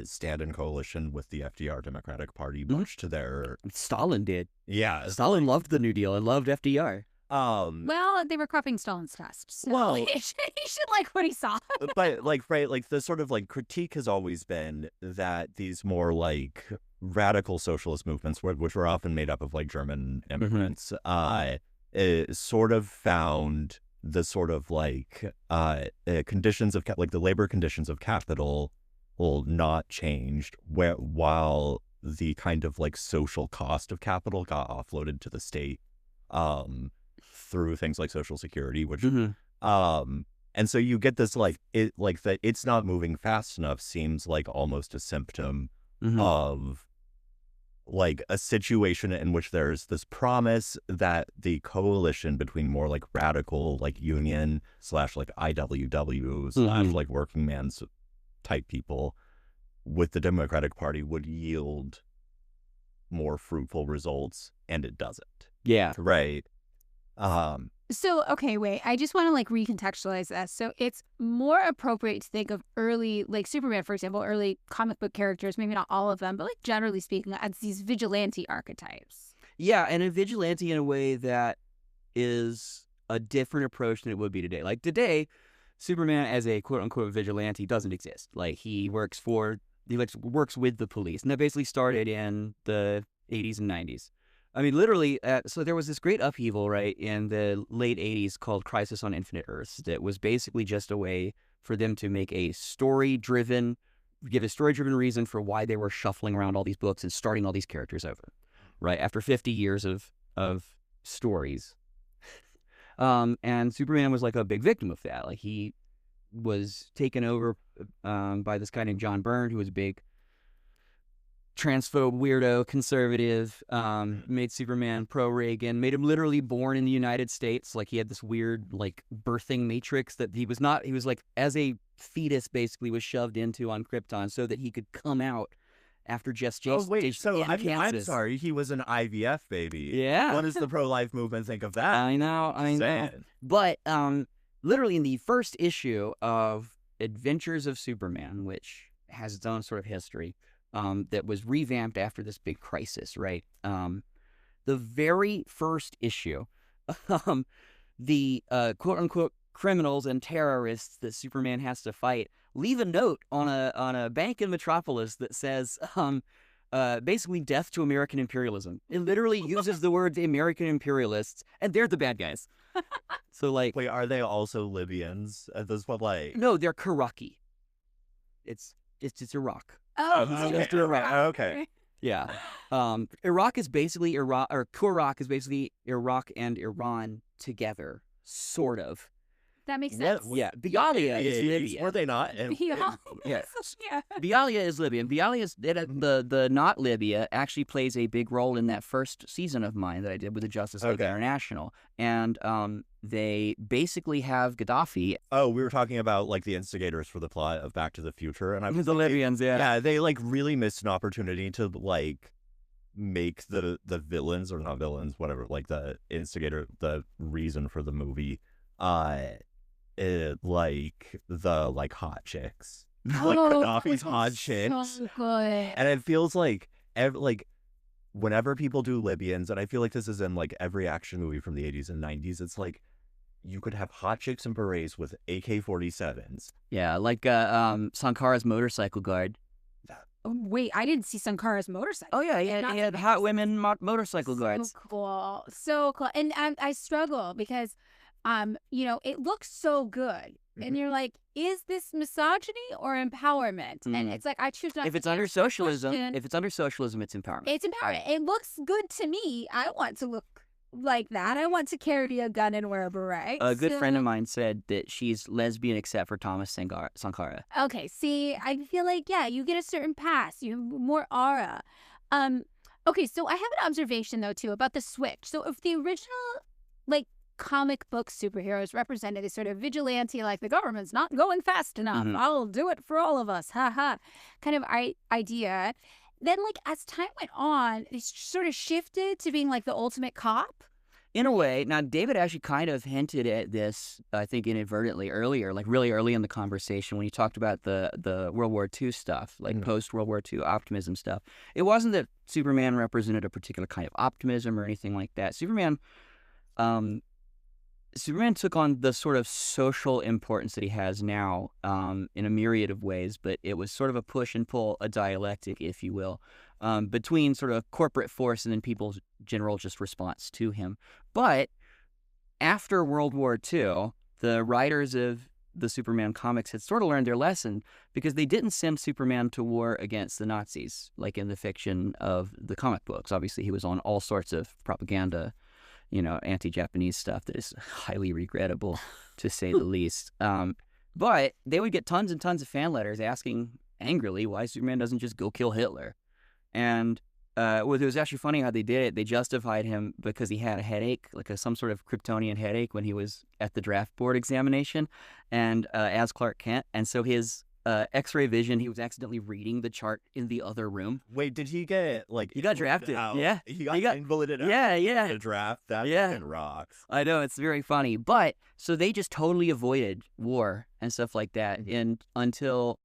[SPEAKER 1] stand in coalition with the FDR Democratic Party, much to their...
[SPEAKER 3] Stalin did.
[SPEAKER 1] Yeah.
[SPEAKER 3] Stalin loved the New Deal and loved FDR.
[SPEAKER 2] Well, they were copying Stalin's test, so
[SPEAKER 1] well,
[SPEAKER 2] he should like what he saw.
[SPEAKER 1] But like, right, like the sort of like critique has always been that these more like radical socialist movements, which were often made up of like German immigrants, sort of found the sort of like conditions of like the labor conditions of capital not changed, while the kind of like social cost of capital got offloaded to the state. Through things like Social Security, which and so you get this like that it's not moving fast enough seems like almost a symptom of like a situation in which there's this promise that the coalition between more like radical like union / like IWW / like working man's type people with the Democratic Party would yield more fruitful results, and it doesn't.
[SPEAKER 3] Yeah.
[SPEAKER 1] Right.
[SPEAKER 2] So, okay, wait, I just want to like recontextualize this. So it's more appropriate to think of early, like Superman, for example, early comic book characters, maybe not all of them, but like generally speaking, as these vigilante archetypes.
[SPEAKER 3] Yeah, and a vigilante in a way that is a different approach than it would be today. Like today, Superman as a quote unquote vigilante doesn't exist. Like he works with the police, and that basically started in the 80s and 90s. I mean, literally, so there was this great upheaval, right, in the late 80s called Crisis on Infinite Earths that was basically just a way for them to make give a story-driven reason for why they were shuffling around all these books and starting all these characters over, right, after 50 years of stories. And Superman was like a big victim of that. Like he was taken over by this guy named John Byrne, who was a big transphobe, weirdo, conservative, made Superman pro-Reagan, made him literally born in the United States. Like he had this weird like birthing matrix that he was like as a fetus basically was shoved into on Krypton so that he could come out after gestation.
[SPEAKER 1] Oh wait, so I'm sorry, he was an IVF baby.
[SPEAKER 3] Yeah.
[SPEAKER 1] What does the pro-life movement think of that?
[SPEAKER 3] I know. But literally in the first issue of Adventures of Superman, which has its own sort of history, that was revamped after this big crisis, right? The very first issue, the quote-unquote criminals and terrorists that Superman has to fight leave a note on a bank in Metropolis that says, basically, death to American imperialism. It literally uses the word American imperialists, and they're the bad guys. So, like...
[SPEAKER 1] Wait, are they also Libyans at this point? Like...
[SPEAKER 3] No, they're Karaki. It's Iraq.
[SPEAKER 2] Oh,
[SPEAKER 1] okay.
[SPEAKER 2] just
[SPEAKER 1] Iraq. Okay.
[SPEAKER 3] Yeah. Iraq is basically Iraq, or Kurak is basically Iraq and Iran together, sort of.
[SPEAKER 2] That makes sense.
[SPEAKER 3] Yeah. Bialia is Libya.
[SPEAKER 1] Were they not?
[SPEAKER 2] Yeah.
[SPEAKER 3] Yeah.
[SPEAKER 2] Yeah.
[SPEAKER 3] Bialia is Libyan. Bialia is the not Libya actually plays a big role in that first season of mine that I did with the Justice League International, and they basically have Gaddafi.
[SPEAKER 1] Oh, we were talking about like the instigators for the plot of Back to the Future, and I was
[SPEAKER 3] The Libyans,
[SPEAKER 1] yeah, they like really missed an opportunity to like make the villains, or not villains, whatever, like the instigator, the reason for the movie, like the hot chicks. Like Gaddafi's hot chicks.
[SPEAKER 2] So good.
[SPEAKER 1] And it feels like whenever people do Libyans, and I feel like this is in like every action movie from the 80s and 90s, it's like you could have hot chicks in berets with AK-47s.
[SPEAKER 3] Yeah, like Sankara's motorcycle guard.
[SPEAKER 2] Oh, wait, I didn't see Sankara's motorcycle.
[SPEAKER 3] Oh yeah, he had hot women motorcycle guards.
[SPEAKER 2] So cool. So cool. And I struggle because it looks so good. And you're like, is this misogyny or empowerment? And it's like, I choose not
[SPEAKER 3] If
[SPEAKER 2] to
[SPEAKER 3] it's under socialism,
[SPEAKER 2] question.
[SPEAKER 3] it's empowerment.
[SPEAKER 2] It's empowerment. It looks good to me. I want to look like that. I want to carry a gun and wear a beret.
[SPEAKER 3] A good friend of mine said that she's lesbian except for Thomas Sankara.
[SPEAKER 2] Okay, see, I feel like, yeah, you get a certain pass. You have more aura. Okay, so I have an observation, though, too, about the switch. So if the original, comic book superheroes represented as sort of vigilante, like the government's not going fast enough, I'll do it for all of us, haha, kind of idea. Then, as time went on, it sort of shifted to being like the ultimate cop.
[SPEAKER 3] In a way, now David actually kind of hinted at this, I think inadvertently earlier, like really early in the conversation when he talked about the World War II stuff, post-World War II optimism stuff. It wasn't that Superman represented a particular kind of optimism or anything like that. Superman took on the sort of social importance that he has now in a myriad of ways, but it was sort of a push and pull, a dialectic, if you will, between sort of corporate force and then people's general just response to him. But after World War II, the writers of the Superman comics had sort of learned their lesson because they didn't send Superman to war against the Nazis, like in the fiction of the comic books. Obviously, he was on all sorts of propaganda, anti-Japanese stuff that is highly regrettable, to say the least. But they would get tons and tons of fan letters asking angrily why Superman doesn't just go kill Hitler. And it was actually funny how they did it. They justified him because he had a headache, some sort of Kryptonian headache when he was at the draft board examination, and as Clark Kent. And so his X-ray vision, he was accidentally reading the chart in the other room.
[SPEAKER 1] Wait, did he get
[SPEAKER 3] he got drafted
[SPEAKER 1] out?
[SPEAKER 3] Yeah,
[SPEAKER 1] he got invalided out.
[SPEAKER 3] Yeah.
[SPEAKER 1] The draft. That fucking rocks.
[SPEAKER 3] I know, it's very funny. But so they just totally avoided war and stuff like that until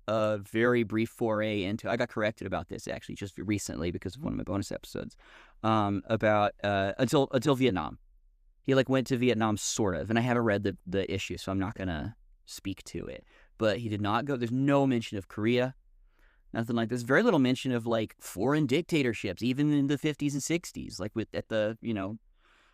[SPEAKER 3] a very brief foray into. I got corrected about this actually just recently because of one of my bonus episodes about until Vietnam. He went to Vietnam sort of, and I haven't read the issue, so I'm not gonna speak to it. But he did not go. There's no mention of Korea, nothing like this. Very little mention of foreign dictatorships, even in the 50s and 60s, at the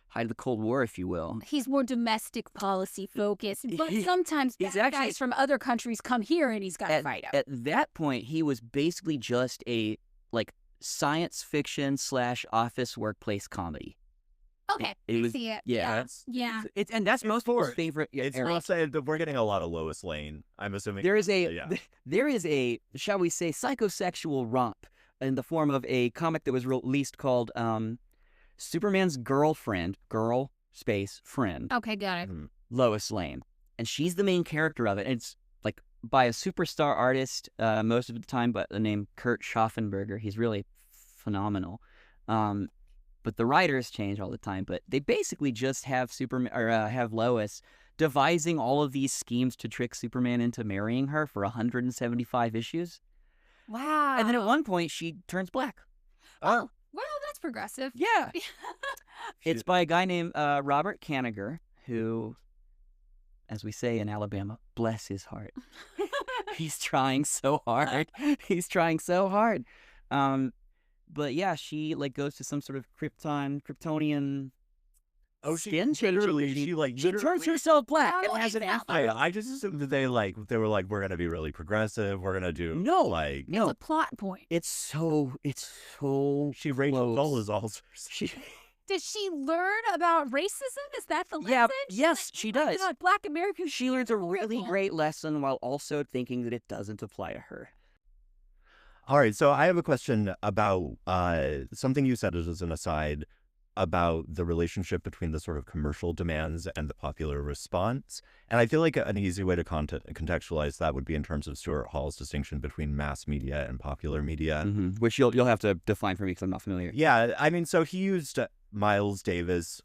[SPEAKER 3] height of the Cold War, if you will.
[SPEAKER 2] He's more domestic policy focused, but sometimes guys from other countries come here and he's got to fight out.
[SPEAKER 3] At that point, he was basically just a science fiction / office workplace comedy.
[SPEAKER 2] Okay, I see it.
[SPEAKER 3] Yeah. And that's most people's favorite.
[SPEAKER 1] It's not saying that we're getting a lot of Lois Lane, I'm assuming.
[SPEAKER 3] There is a, shall we say, psychosexual romp in the form of a comic that was released called Superman's Girlfriend, girl space friend.
[SPEAKER 2] Okay, got it.
[SPEAKER 3] Lois Lane. And she's the main character of it. And it's by a superstar artist most of the time, but the name Kurt Schaffenberger. He's really phenomenal. But the writers change all the time. But they basically just have Superman or have Lois devising all of these schemes to trick Superman into marrying her for 175 issues.
[SPEAKER 2] Wow.
[SPEAKER 3] And then at one point, she turns black.
[SPEAKER 2] Oh, well, that's progressive.
[SPEAKER 3] Yeah. It's by a guy named Robert Kanigher, who, as we say in Alabama, bless his heart. He's trying so hard. He's trying so hard. But yeah, she like goes to some sort of Kryptonian skin change. She turns herself black and has an afro.
[SPEAKER 1] I just assumed that they were like, we're gonna be really progressive. We're gonna do
[SPEAKER 3] No.
[SPEAKER 2] It's a plot point.
[SPEAKER 3] It's so
[SPEAKER 1] she Rachel
[SPEAKER 3] close.
[SPEAKER 1] Dolezal.
[SPEAKER 2] Did she learn about racism? Is that the lesson?
[SPEAKER 3] Yeah,
[SPEAKER 2] She's
[SPEAKER 3] yes,
[SPEAKER 2] like,
[SPEAKER 3] she
[SPEAKER 2] "Oh my
[SPEAKER 3] does.
[SPEAKER 2] God, Black Americans.
[SPEAKER 3] She learns a really
[SPEAKER 2] horrible."
[SPEAKER 3] great lesson while also thinking that it doesn't apply to her.
[SPEAKER 1] All right, so I have a question about something you said as an aside about the relationship between the sort of commercial demands and the popular response. And I feel like an easy way to contextualize that would be in terms of Stuart Hall's distinction between mass media and popular media.
[SPEAKER 3] Mm-hmm. Which you'll have to define for me because I'm not familiar.
[SPEAKER 1] Yeah, I mean, so he used Miles Davis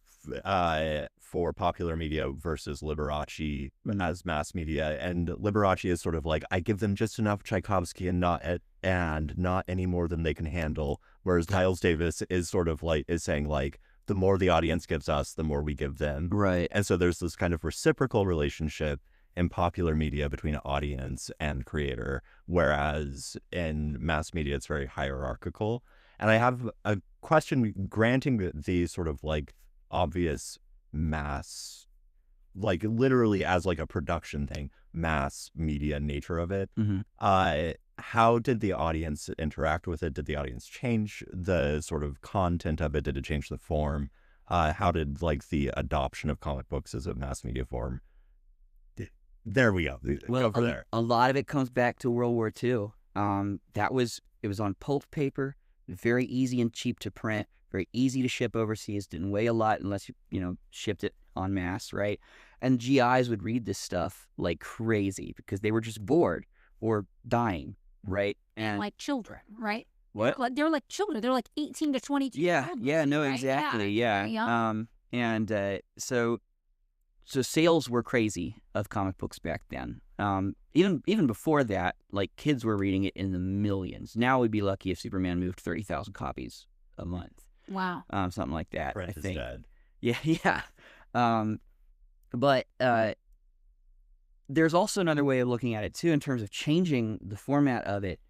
[SPEAKER 1] for popular media versus Liberace as mass media, and Liberace is sort of like, I give them just enough Tchaikovsky and not any more than they can handle, whereas Miles Davis is sort of like saying like, the more the audience gives us, the more we give them.
[SPEAKER 3] Right.
[SPEAKER 1] And so there's this kind of reciprocal relationship in popular media between audience and creator, whereas in mass media it's very hierarchical. And I have a question, granting the sort of like obvious mass, like literally as like a production thing, mass media nature of it.
[SPEAKER 3] Mm-hmm.
[SPEAKER 1] How did the audience interact with it? Did the audience change the sort of content of it? Did it change the form? How did like the adoption of comic books as a mass media form? There we go.
[SPEAKER 3] Well,
[SPEAKER 1] go from there.
[SPEAKER 3] A lot of it comes back to World War II. It was on pulp paper, very easy and cheap to print, very easy to ship overseas, didn't weigh a lot unless you shipped it en masse, right? And GIs would read this stuff like crazy because they were just bored or dying, right? And
[SPEAKER 2] Like children, right?
[SPEAKER 3] what?
[SPEAKER 2] They're like children. They're like 18 to 22.
[SPEAKER 3] Yeah, no,
[SPEAKER 2] right?
[SPEAKER 3] exactly,
[SPEAKER 2] Yeah.
[SPEAKER 3] yeah. So sales were crazy of comic books back then. Even before that, like kids were reading it in the millions. Now we'd be lucky if Superman moved 30,000 copies a month,
[SPEAKER 2] Wow.
[SPEAKER 3] something like that.
[SPEAKER 1] Print
[SPEAKER 3] I
[SPEAKER 1] is
[SPEAKER 3] think.
[SPEAKER 1] dead.
[SPEAKER 3] Yeah. But there's also another way of looking at it too, in terms of changing the format of it.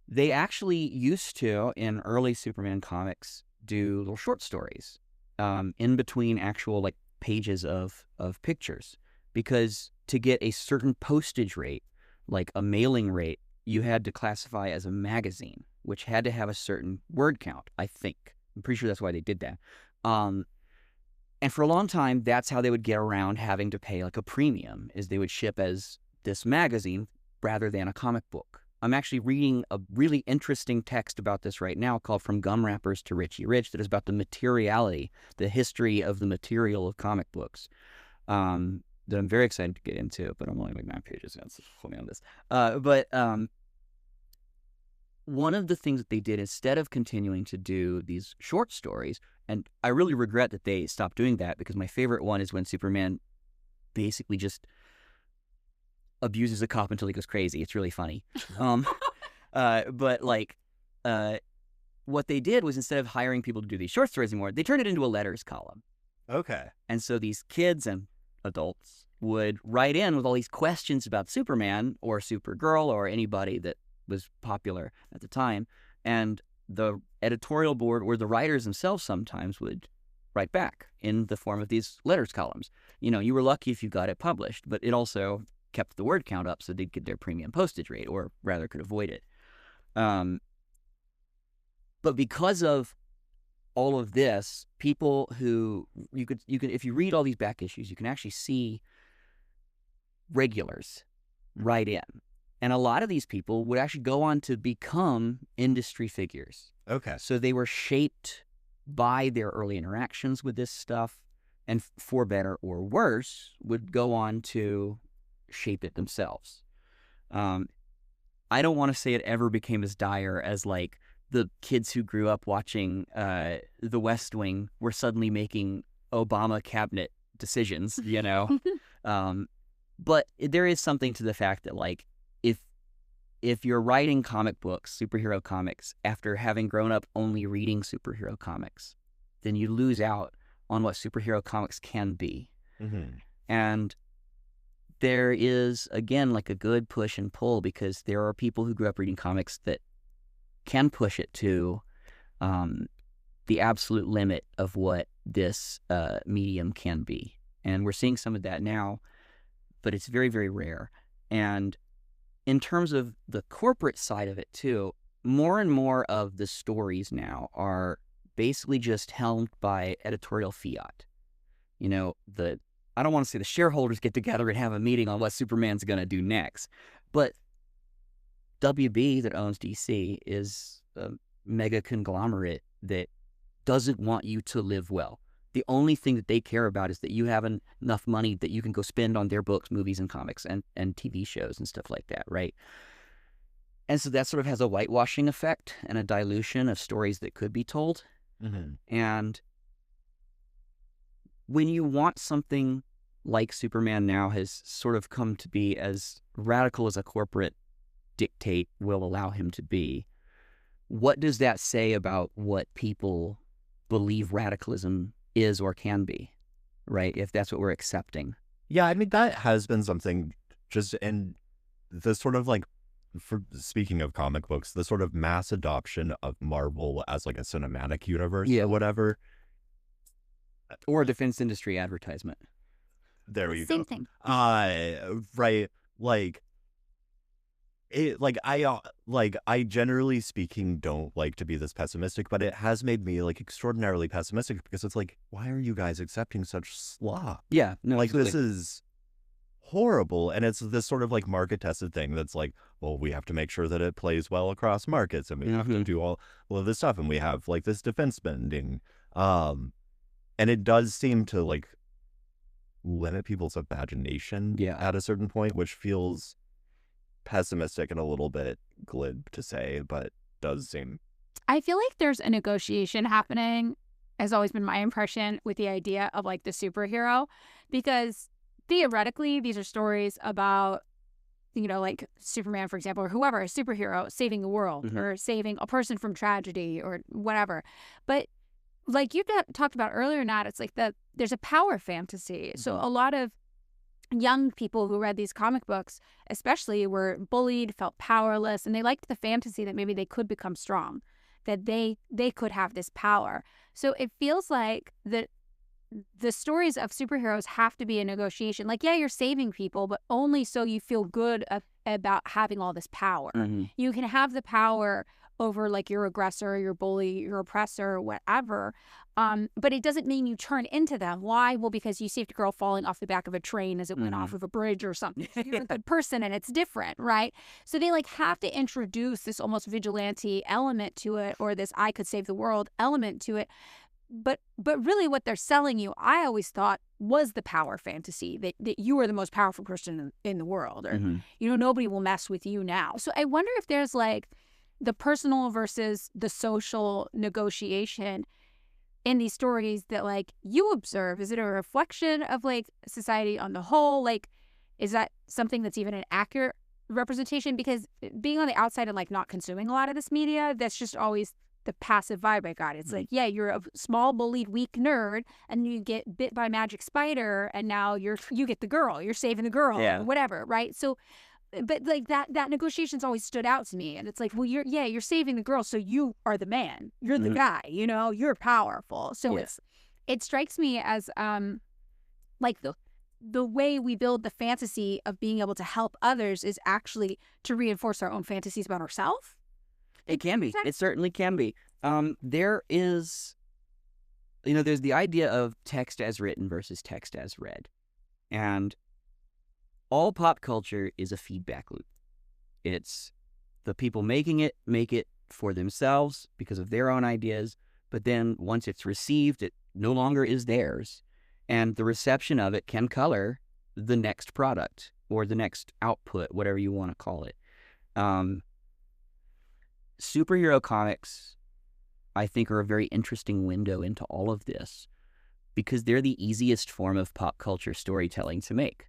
[SPEAKER 3] They actually used to, in early Superman comics, do little short stories in between actual like pages of pictures, because to get a certain postage rate, like a mailing rate, you had to classify as a magazine, which had to have a certain word count, I think. I'm pretty sure that's why they did that. And for a long time, that's how they would get around having to pay like a premium, is they would ship as this magazine rather than a comic book. I'm actually reading a really interesting text about this right now called From Gum Wrappers to Richie Rich, that is about the materiality, the history of the material of comic books, that I'm very excited to get into, but I'm only like 9 pages in, so hold me on this. But one of the things that they did, instead of continuing to do these short stories, and I really regret that they stopped doing that, because my favorite one is when Superman basically just abuses a cop until he goes crazy. It's really funny. But like, what they did was, instead of hiring people to do these short stories anymore, they turned it into a letters column.
[SPEAKER 1] Okay.
[SPEAKER 3] And so these kids and adults would write in with all these questions about Superman or Supergirl or anybody that was popular at the time. And the editorial board or the writers themselves sometimes would write back in the form of these letters columns. You were lucky if you got it published, but it also kept the word count up so they'd get their premium postage rate, or rather could avoid it. But because of all of this, people who you can, if you read all these back issues, you can actually see regulars write in. And a lot of these people would actually go on to become industry figures.
[SPEAKER 1] Okay.
[SPEAKER 3] So they were shaped by their early interactions with this stuff, and for better or worse, would go on to shape it themselves. I don't want to say it ever became as dire as like the kids who grew up watching The West Wing were suddenly making Obama cabinet decisions, But there is something to the fact that, like, if you're writing comic books, superhero comics, after having grown up only reading superhero comics, then you lose out on what superhero comics can be.
[SPEAKER 1] Mm-hmm.
[SPEAKER 3] And there is, again, like a good push and pull, because there are people who grew up reading comics that can push it to the absolute limit of what this medium can be. And we're seeing some of that now, but it's very, very rare. And in terms of the corporate side of it too, more and more of the stories now are basically just helmed by editorial fiat. You know, I don't want to say the shareholders get together and have a meeting on what Superman's going to do next, but WB, that owns DC, is a mega conglomerate that doesn't want you to live well. The only thing that they care about is that you have enough money that you can go spend on their books, movies, and comics, and TV shows and stuff like that, right? And so that sort of has a whitewashing effect and a dilution of stories that could be told.
[SPEAKER 1] Mm-hmm.
[SPEAKER 3] And when you want something like Superman now has sort of come to be as radical as a corporate dictate will allow him to be, what does that say about what people believe radicalism is or can be, right? If that's what we're accepting.
[SPEAKER 1] Yeah, I mean, that has been something just in the sort of like, for speaking of comic books, the sort of mass adoption of Marvel as like a cinematic universe or whatever.
[SPEAKER 3] Or a defense industry advertisement.
[SPEAKER 1] There you
[SPEAKER 2] Same
[SPEAKER 1] go.
[SPEAKER 2] thing.
[SPEAKER 1] Right. Like, I generally speaking don't like to be this pessimistic, but it has made me like extraordinarily pessimistic, because it's like, why are you guys accepting such slop?
[SPEAKER 3] Yeah, no,
[SPEAKER 1] Like,
[SPEAKER 3] absolutely.
[SPEAKER 1] this is horrible. And it's this sort of like market tested thing that's like, well, we have to make sure that it plays well across markets, and we have to do all of this stuff, and we have like this defense spending. And it does seem to like limit people's imagination at a certain point, which feels pessimistic and a little bit glib to say, but does seem.
[SPEAKER 2] I feel like there's a negotiation happening, has always been my impression, with the idea of like the superhero, because theoretically these are stories about, you know, like Superman, for example, or whoever, a superhero saving the world or saving a person from tragedy or whatever. But like you talked about earlier, Nat, it's like there's a power fantasy. So a lot of young people who read these comic books, especially, were bullied, felt powerless, and they liked the fantasy that maybe they could become strong, that they could have this power. So it feels like the stories of superheroes have to be a negotiation. Like, yeah, you're saving people, but only so you feel good about having all this power. You can have the power over like your aggressor, your bully, your oppressor, whatever. But it doesn't mean you turn into them. Why? Well, because you saved a girl falling off the back of a train as it went off of a bridge or something. You're a good person, and it's different, right? So they like have to introduce this almost vigilante element to it, or this I could save the world element to it. But really what they're selling you, I always thought, was the power fantasy that you are the most powerful person in the world, or, you know, nobody will mess with you now. So I wonder if there's like the personal versus the social negotiation in these stories that like you observe. Is it a reflection of like society on the whole? Like, is that something that's even an accurate representation? Because being on the outside and like not consuming a lot of this media, that's just always the passive vibe I got. It's like, yeah, you're a small, bullied, weak nerd, and you get bit by a magic spider, and now you get the girl. You're saving the girl, or whatever, right? So, but like that negotiation's always stood out to me, and it's like, well, you're saving the girl, so you are the man. You're the guy. You know, you're powerful. So it strikes me as like the way we build the fantasy of being able to help others is actually to reinforce our own fantasies about ourselves.
[SPEAKER 3] It can be. It certainly can be. There is, you know, there's the idea of text as written versus text as read. And all pop culture is a feedback loop. It's the people making it make it for themselves because of their own ideas. But then once it's received, it no longer is theirs. And the reception of it can color the next product or the next output, whatever you want to call it. Superhero comics, I think, are a very interesting window into all of this because they're the easiest form of pop culture storytelling to make.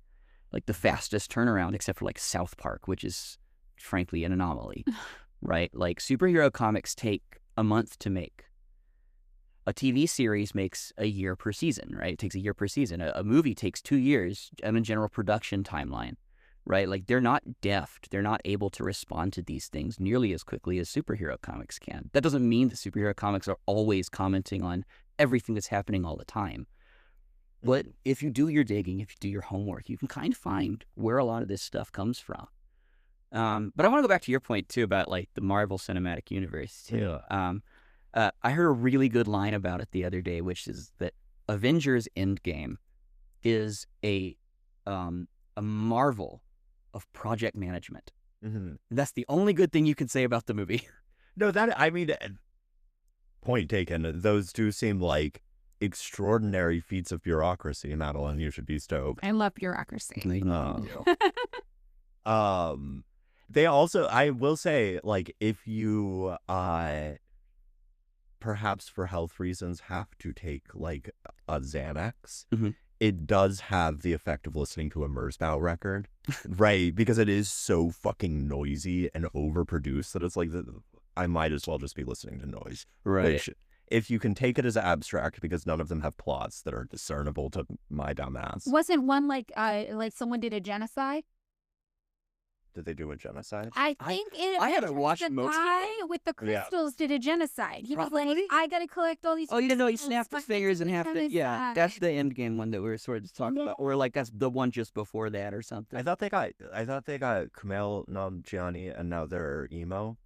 [SPEAKER 3] like the fastest turnaround, except for like South Park, which is frankly an anomaly, right? Like superhero comics take a month to make. A TV series makes a year per season, right? It takes a year per season. A movie takes 2 years on a general production timeline, right? Like they're not deft. They're not able to respond to these things nearly as quickly as superhero comics can. That doesn't mean that superhero comics are always commenting on everything that's happening all the time. But if you do your digging, if you do your homework, you can kind of find where a lot of this stuff comes from. But I want to go back to your point too about like the Marvel Cinematic Universe too. I heard a really good line about it the other day, which is that Avengers Endgame is a marvel of project management.
[SPEAKER 1] Mm-hmm.
[SPEAKER 3] That's the only good thing you can say about the movie.
[SPEAKER 1] No, I mean, point taken. Those do seem like extraordinary feats of bureaucracy, Madeline. You should be stoked.
[SPEAKER 2] I love bureaucracy.
[SPEAKER 1] They also, I will say, like, if you perhaps for health reasons have to take like a Xanax, it does have the effect of listening to a Merzbow record, right? Because it is so fucking noisy and overproduced that it's like, I might as well just be listening to noise.
[SPEAKER 3] Right.
[SPEAKER 1] Which, if you can take it as abstract, because none of them have plots that are discernible to my dumb ass.
[SPEAKER 2] Wasn't one like someone did a genocide?
[SPEAKER 1] Did they do a genocide?
[SPEAKER 2] I think
[SPEAKER 3] I haven't watched
[SPEAKER 2] the
[SPEAKER 3] most of
[SPEAKER 2] guy with the crystals did a genocide. He was like,
[SPEAKER 3] Probably.
[SPEAKER 2] I gotta collect all these.
[SPEAKER 3] Oh, you didn't know he
[SPEAKER 2] crystals,
[SPEAKER 3] snapped his
[SPEAKER 2] fucking
[SPEAKER 3] fingers in half.
[SPEAKER 2] genocide.
[SPEAKER 3] Yeah, that's the Endgame one that we were sort of talking about, or like that's the one just before that or something.
[SPEAKER 1] I thought they got Kumail Nanjiani, and now they're emo.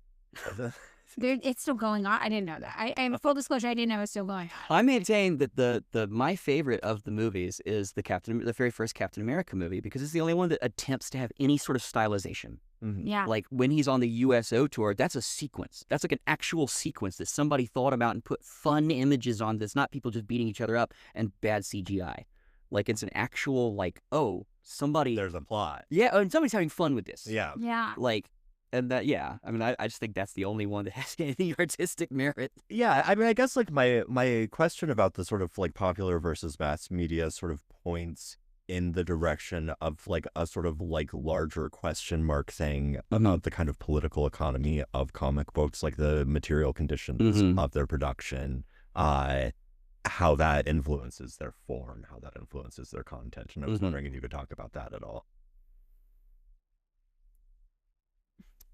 [SPEAKER 2] It's still going on. I didn't know that. I full disclosure, I didn't know it was still going on.
[SPEAKER 3] I maintain that the my favorite of the movies is the very first Captain America movie, because it's the only one that attempts to have any sort of stylization.
[SPEAKER 2] Yeah.
[SPEAKER 3] Like when he's on the USO tour, that's a sequence. That's like an actual sequence that somebody thought about and put fun images on. That's not people just beating each other up and bad CGI. Like it's an actual like, oh, somebody.
[SPEAKER 1] There's a plot.
[SPEAKER 3] Yeah, and somebody's having fun with this.
[SPEAKER 1] Yeah.
[SPEAKER 2] Yeah.
[SPEAKER 3] Like, and that, yeah. I mean, I just think that's the only one that has any artistic merit.
[SPEAKER 1] Yeah, I mean, I guess like my question about the sort of like popular versus mass media sort of points in the direction of like a sort of like larger question mark thing about the kind of political economy of comic books, like the material conditions of their production, how that influences their form, how that influences their content. And I was wondering if you could talk about that at all.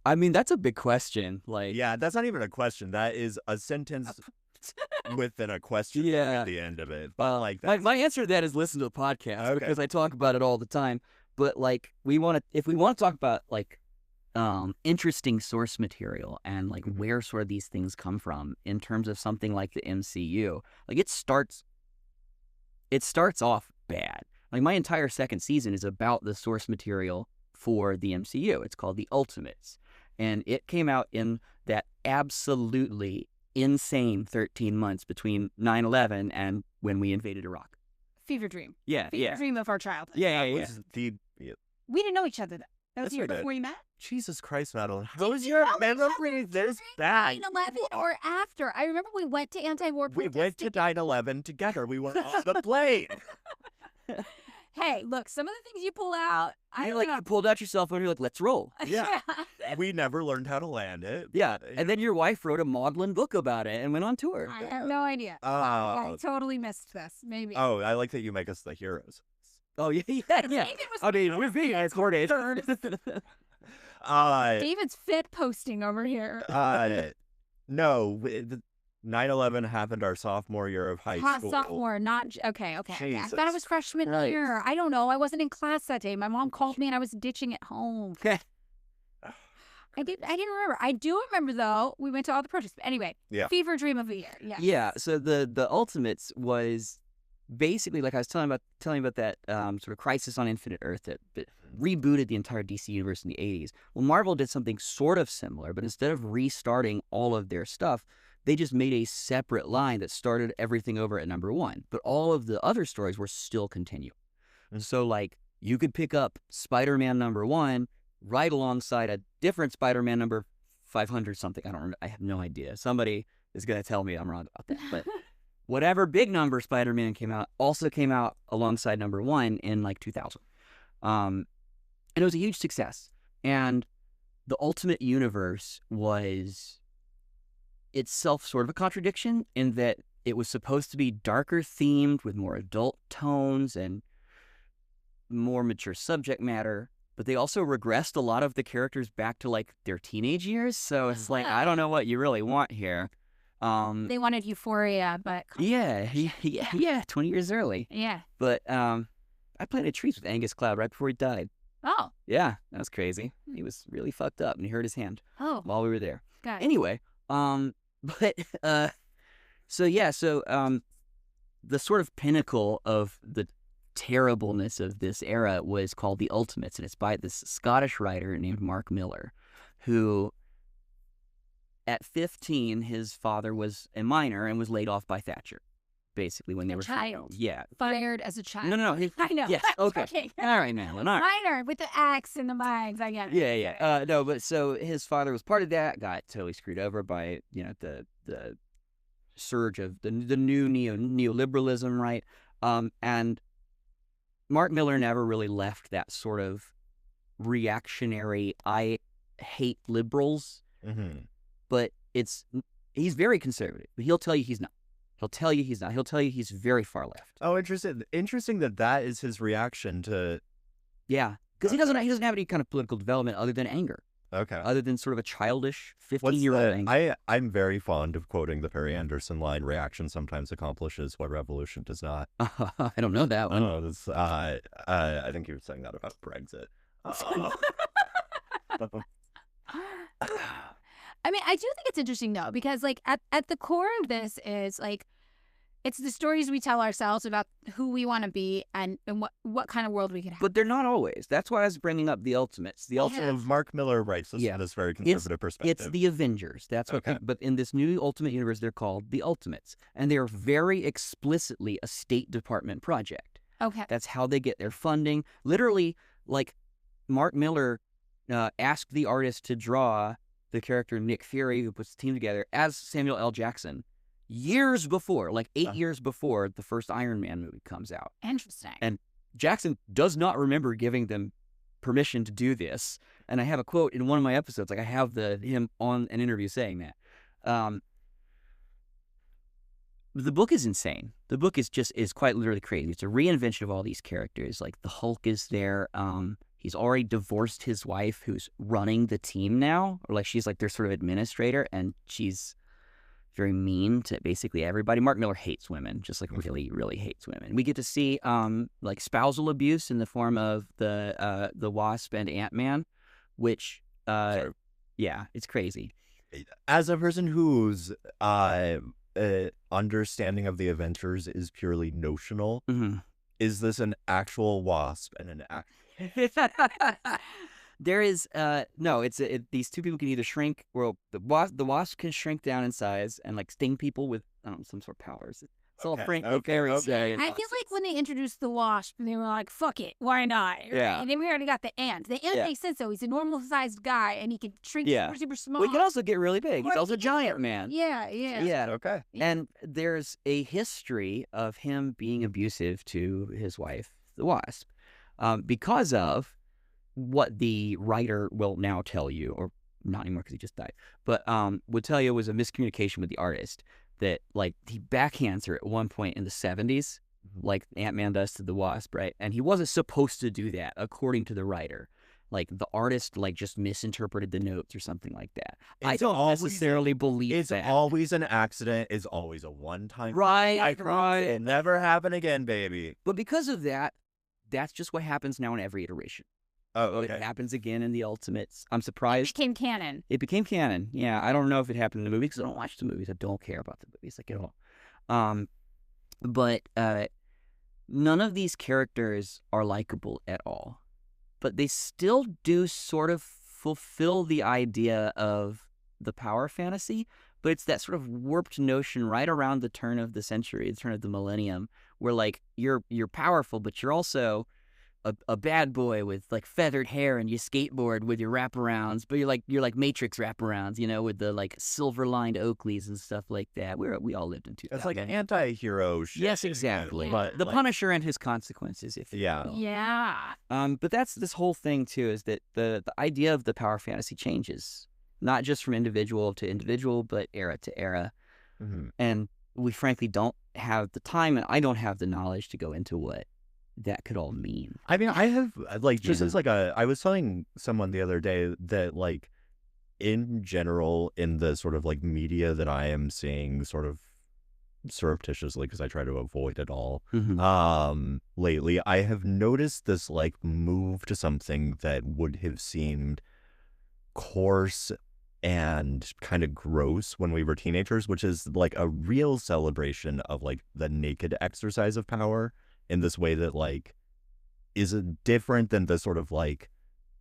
[SPEAKER 3] I mean, that's a big question. Like,
[SPEAKER 1] Yeah, that's not even a question. That is a sentence within a question
[SPEAKER 3] Yeah.
[SPEAKER 1] at the end of it. But like
[SPEAKER 3] my answer to that is listen to the podcast
[SPEAKER 1] Okay.
[SPEAKER 3] because I talk about it all the time. But like, if we want to talk about like interesting source material and like where sort of these things come from in terms of something like the MCU, like it starts off bad. Like my entire second season is about the source material for the MCU. It's called The Ultimates. And it came out in that absolutely insane 13 months between 9/11 and when we invaded Iraq.
[SPEAKER 2] Fever dream.
[SPEAKER 3] Yeah,
[SPEAKER 2] Fever dream of our childhood.
[SPEAKER 3] Yeah.
[SPEAKER 2] We didn't know each other then. That was
[SPEAKER 1] That's
[SPEAKER 2] the year
[SPEAKER 1] right.
[SPEAKER 2] before you met.
[SPEAKER 1] Jesus Christ, Madeline.
[SPEAKER 2] Did
[SPEAKER 1] How is
[SPEAKER 2] you
[SPEAKER 1] your
[SPEAKER 2] know
[SPEAKER 1] memory this bad?
[SPEAKER 2] 9/11 or after? I remember we went to anti-war
[SPEAKER 1] We
[SPEAKER 2] protesting.
[SPEAKER 1] went to 9/11 together. We were on the plane.
[SPEAKER 2] Hey, look, some of the things you pull out, I
[SPEAKER 3] You
[SPEAKER 2] don't
[SPEAKER 3] like
[SPEAKER 2] know.
[SPEAKER 3] you pulled out your cell phone and you're like, let's roll.
[SPEAKER 1] Yeah. We never learned how to land it.
[SPEAKER 3] Yeah. And then your wife wrote a maudlin book about it and went on tour.
[SPEAKER 2] I have no idea. I
[SPEAKER 1] Oh,
[SPEAKER 2] totally missed this. Maybe.
[SPEAKER 1] I like that you make us the heroes.
[SPEAKER 3] Oh, yeah.
[SPEAKER 2] David was
[SPEAKER 3] I mean, we're being escorted.
[SPEAKER 2] David's fit posting over here.
[SPEAKER 1] No, 9/11 happened our sophomore year of high school.
[SPEAKER 2] Sophomore, not okay. I thought it was
[SPEAKER 1] Jesus
[SPEAKER 2] freshman
[SPEAKER 3] Christ.
[SPEAKER 2] year. I don't know. I wasn't in class that day. My mom called me and I was ditching at home. I didn't remember. I do remember though. We went to all the protests. But anyway,
[SPEAKER 1] Yeah.
[SPEAKER 2] fever dream of a year. Yeah.
[SPEAKER 3] Yeah. So the Ultimates was basically like I was telling about that sort of Crisis on Infinite Earth that rebooted the entire DC universe in the 80s. Well, Marvel did something sort of similar, but instead of restarting all of their stuff, they just made a separate line that started everything over at number 1. But all of the other stories were still continuing. So like you could pick up Spider-Man number 1 right alongside a different Spider-Man number 500 something. I don't remember. I have no idea. Somebody is going to tell me I'm wrong about that. But whatever big number Spider-Man also came out alongside number 1 in like 2000. And it was a huge success. And the Ultimate Universe was itself sort of a contradiction in that it was supposed to be darker themed with more adult tones and more mature subject matter, but they also regressed a lot of the characters back to like their teenage years. So it's like, I don't know what you really want here.
[SPEAKER 2] They wanted Euphoria, but
[SPEAKER 3] Yeah, 20 years early.
[SPEAKER 2] yeah.
[SPEAKER 3] But I planted trees with Angus Cloud right before he died.
[SPEAKER 2] Oh,
[SPEAKER 3] Yeah, that was crazy. He was really fucked up and he hurt his hand
[SPEAKER 2] oh,
[SPEAKER 3] while we were there.
[SPEAKER 2] got it.
[SPEAKER 3] Anyway, but the sort of pinnacle of the terribleness of this era was called The Ultimates, and it's by this Scottish writer named Mark Miller, who at 15 his father was a miner and was laid off by Thatcher, basically when they were
[SPEAKER 2] child.
[SPEAKER 3] Yeah.
[SPEAKER 2] Fired as a child.
[SPEAKER 3] No.
[SPEAKER 2] I know.
[SPEAKER 3] Yes. Okay. All right, Madeline. All right.
[SPEAKER 2] Minor with the axe and the mines. I get it.
[SPEAKER 3] Yeah. No, but so his father was part of that, got totally screwed over by, the surge of the new neoliberalism, right? And Mark Miller never really left that sort of reactionary, I hate liberals, but he's very conservative, but he'll tell you he's not. He'll tell you he's not. He'll tell you he's very far left.
[SPEAKER 1] Oh, interesting that is his reaction to.
[SPEAKER 3] Yeah, because he doesn't have any kind of political development other than anger.
[SPEAKER 1] Okay.
[SPEAKER 3] Other than sort of a childish 15-year-old anger.
[SPEAKER 1] I'm very fond of quoting the Perry Anderson line: "Reaction sometimes accomplishes what revolution does not."
[SPEAKER 3] I don't know that one.
[SPEAKER 1] Oh, this, I think he was saying that about Brexit.
[SPEAKER 2] I mean, I do think it's interesting though, because like at the core of this is like, it's the stories we tell ourselves about who we want to be and what kind of world we could have.
[SPEAKER 3] But they're not always. That's why I was bringing up the Ultimates. The Ultimates.
[SPEAKER 1] Mark Miller writes this from this very conservative perspective.
[SPEAKER 3] It's the Avengers. That's what. But in this new Ultimate Universe, they're called the Ultimates, and they're very explicitly a State Department project.
[SPEAKER 2] Okay.
[SPEAKER 3] That's how they get their funding. Literally, like Mark Miller asked the artist to draw the character Nick Fury, who puts the team together, as Samuel L. Jackson, years before, like 8 years before the first Iron Man movie comes out.
[SPEAKER 2] Interesting.
[SPEAKER 3] And Jackson does not remember giving them permission to do this. And I have a quote in one of my episodes, like I have him on an interview saying that. The book is insane. The book is quite literally crazy. It's a reinvention of all these characters. Like the Hulk is there. He's already divorced his wife, who's running the team now, or like she's like their sort of administrator, and she's very mean to basically everybody. Mark Miller hates women, just like really, really hates women. We get to see like spousal abuse in the form of the Wasp and Ant-Man, which yeah, it's crazy.
[SPEAKER 1] As a person whose understanding of the Avengers is purely notional, is this an actual Wasp and an actual?
[SPEAKER 3] There is no. These two people can either shrink, or the wasp can shrink down in size and like sting people with some sort of powers. It's all very
[SPEAKER 2] I feel like when they introduced the Wasp, they were like, "Fuck it, why not?" Right?
[SPEAKER 3] Yeah.
[SPEAKER 2] And then we already got the Ant. The Ant makes sense though. He's a normal sized guy, and he can shrink super, super small.
[SPEAKER 3] We can also get really big. He's also a giant man.
[SPEAKER 2] Yeah.
[SPEAKER 1] Okay.
[SPEAKER 3] And there's a history of him being abusive to his wife, the Wasp. Because of what the writer will now tell you, or not anymore because he just died, but would tell you was a miscommunication with the artist that like he backhands her at one point in the 70s, like Ant-Man does to the Wasp, right? And he wasn't supposed to do that according to the writer. Like the artist like just misinterpreted the notes or something like that. I don't necessarily believe
[SPEAKER 1] it's
[SPEAKER 3] that.
[SPEAKER 1] It's always an accident. It's always a one-time.
[SPEAKER 3] Right.
[SPEAKER 1] It never happen again, baby.
[SPEAKER 3] But because of that, that's just what happens now in every iteration.
[SPEAKER 1] Oh, okay.
[SPEAKER 3] It happens again in the Ultimates. I'm surprised.
[SPEAKER 2] It became canon.
[SPEAKER 3] It became canon. Yeah, I don't know if it happened in the movie because I don't watch the movies. I don't care about the movies like at all. But none of these characters are likable at all. But they still do sort of fulfill the idea of the power fantasy. But it's that sort of warped notion right around the turn of the century, the turn of the millennium, where like you're powerful, but you're also a bad boy with like feathered hair and you skateboard with your wraparounds, but you're like Matrix wraparounds, you know, with the like silver lined Oakleys and stuff like that. We all lived in 2000.
[SPEAKER 1] It's like an anti-hero shit.
[SPEAKER 3] Yes, exactly.
[SPEAKER 2] Yeah.
[SPEAKER 3] The Punisher and his consequences, if
[SPEAKER 1] Yeah.
[SPEAKER 2] Yeah.
[SPEAKER 3] But that's this whole thing too, is that the idea of the power fantasy changes, not just from individual to individual, but era to era.
[SPEAKER 1] Mhm.
[SPEAKER 3] And we frankly don't have the time, and I don't have the knowledge to go into what that could all mean.
[SPEAKER 1] I mean, I have like just
[SPEAKER 3] Yeah.
[SPEAKER 1] as like I was telling someone the other day that like in general in the sort of like media that I am seeing sort of surreptitiously because I try to avoid it all lately, I have noticed this like move to something that would have seemed coarse and kind of gross when we were teenagers, which is like a real celebration of like the naked exercise of power in this way that like is different than the sort of like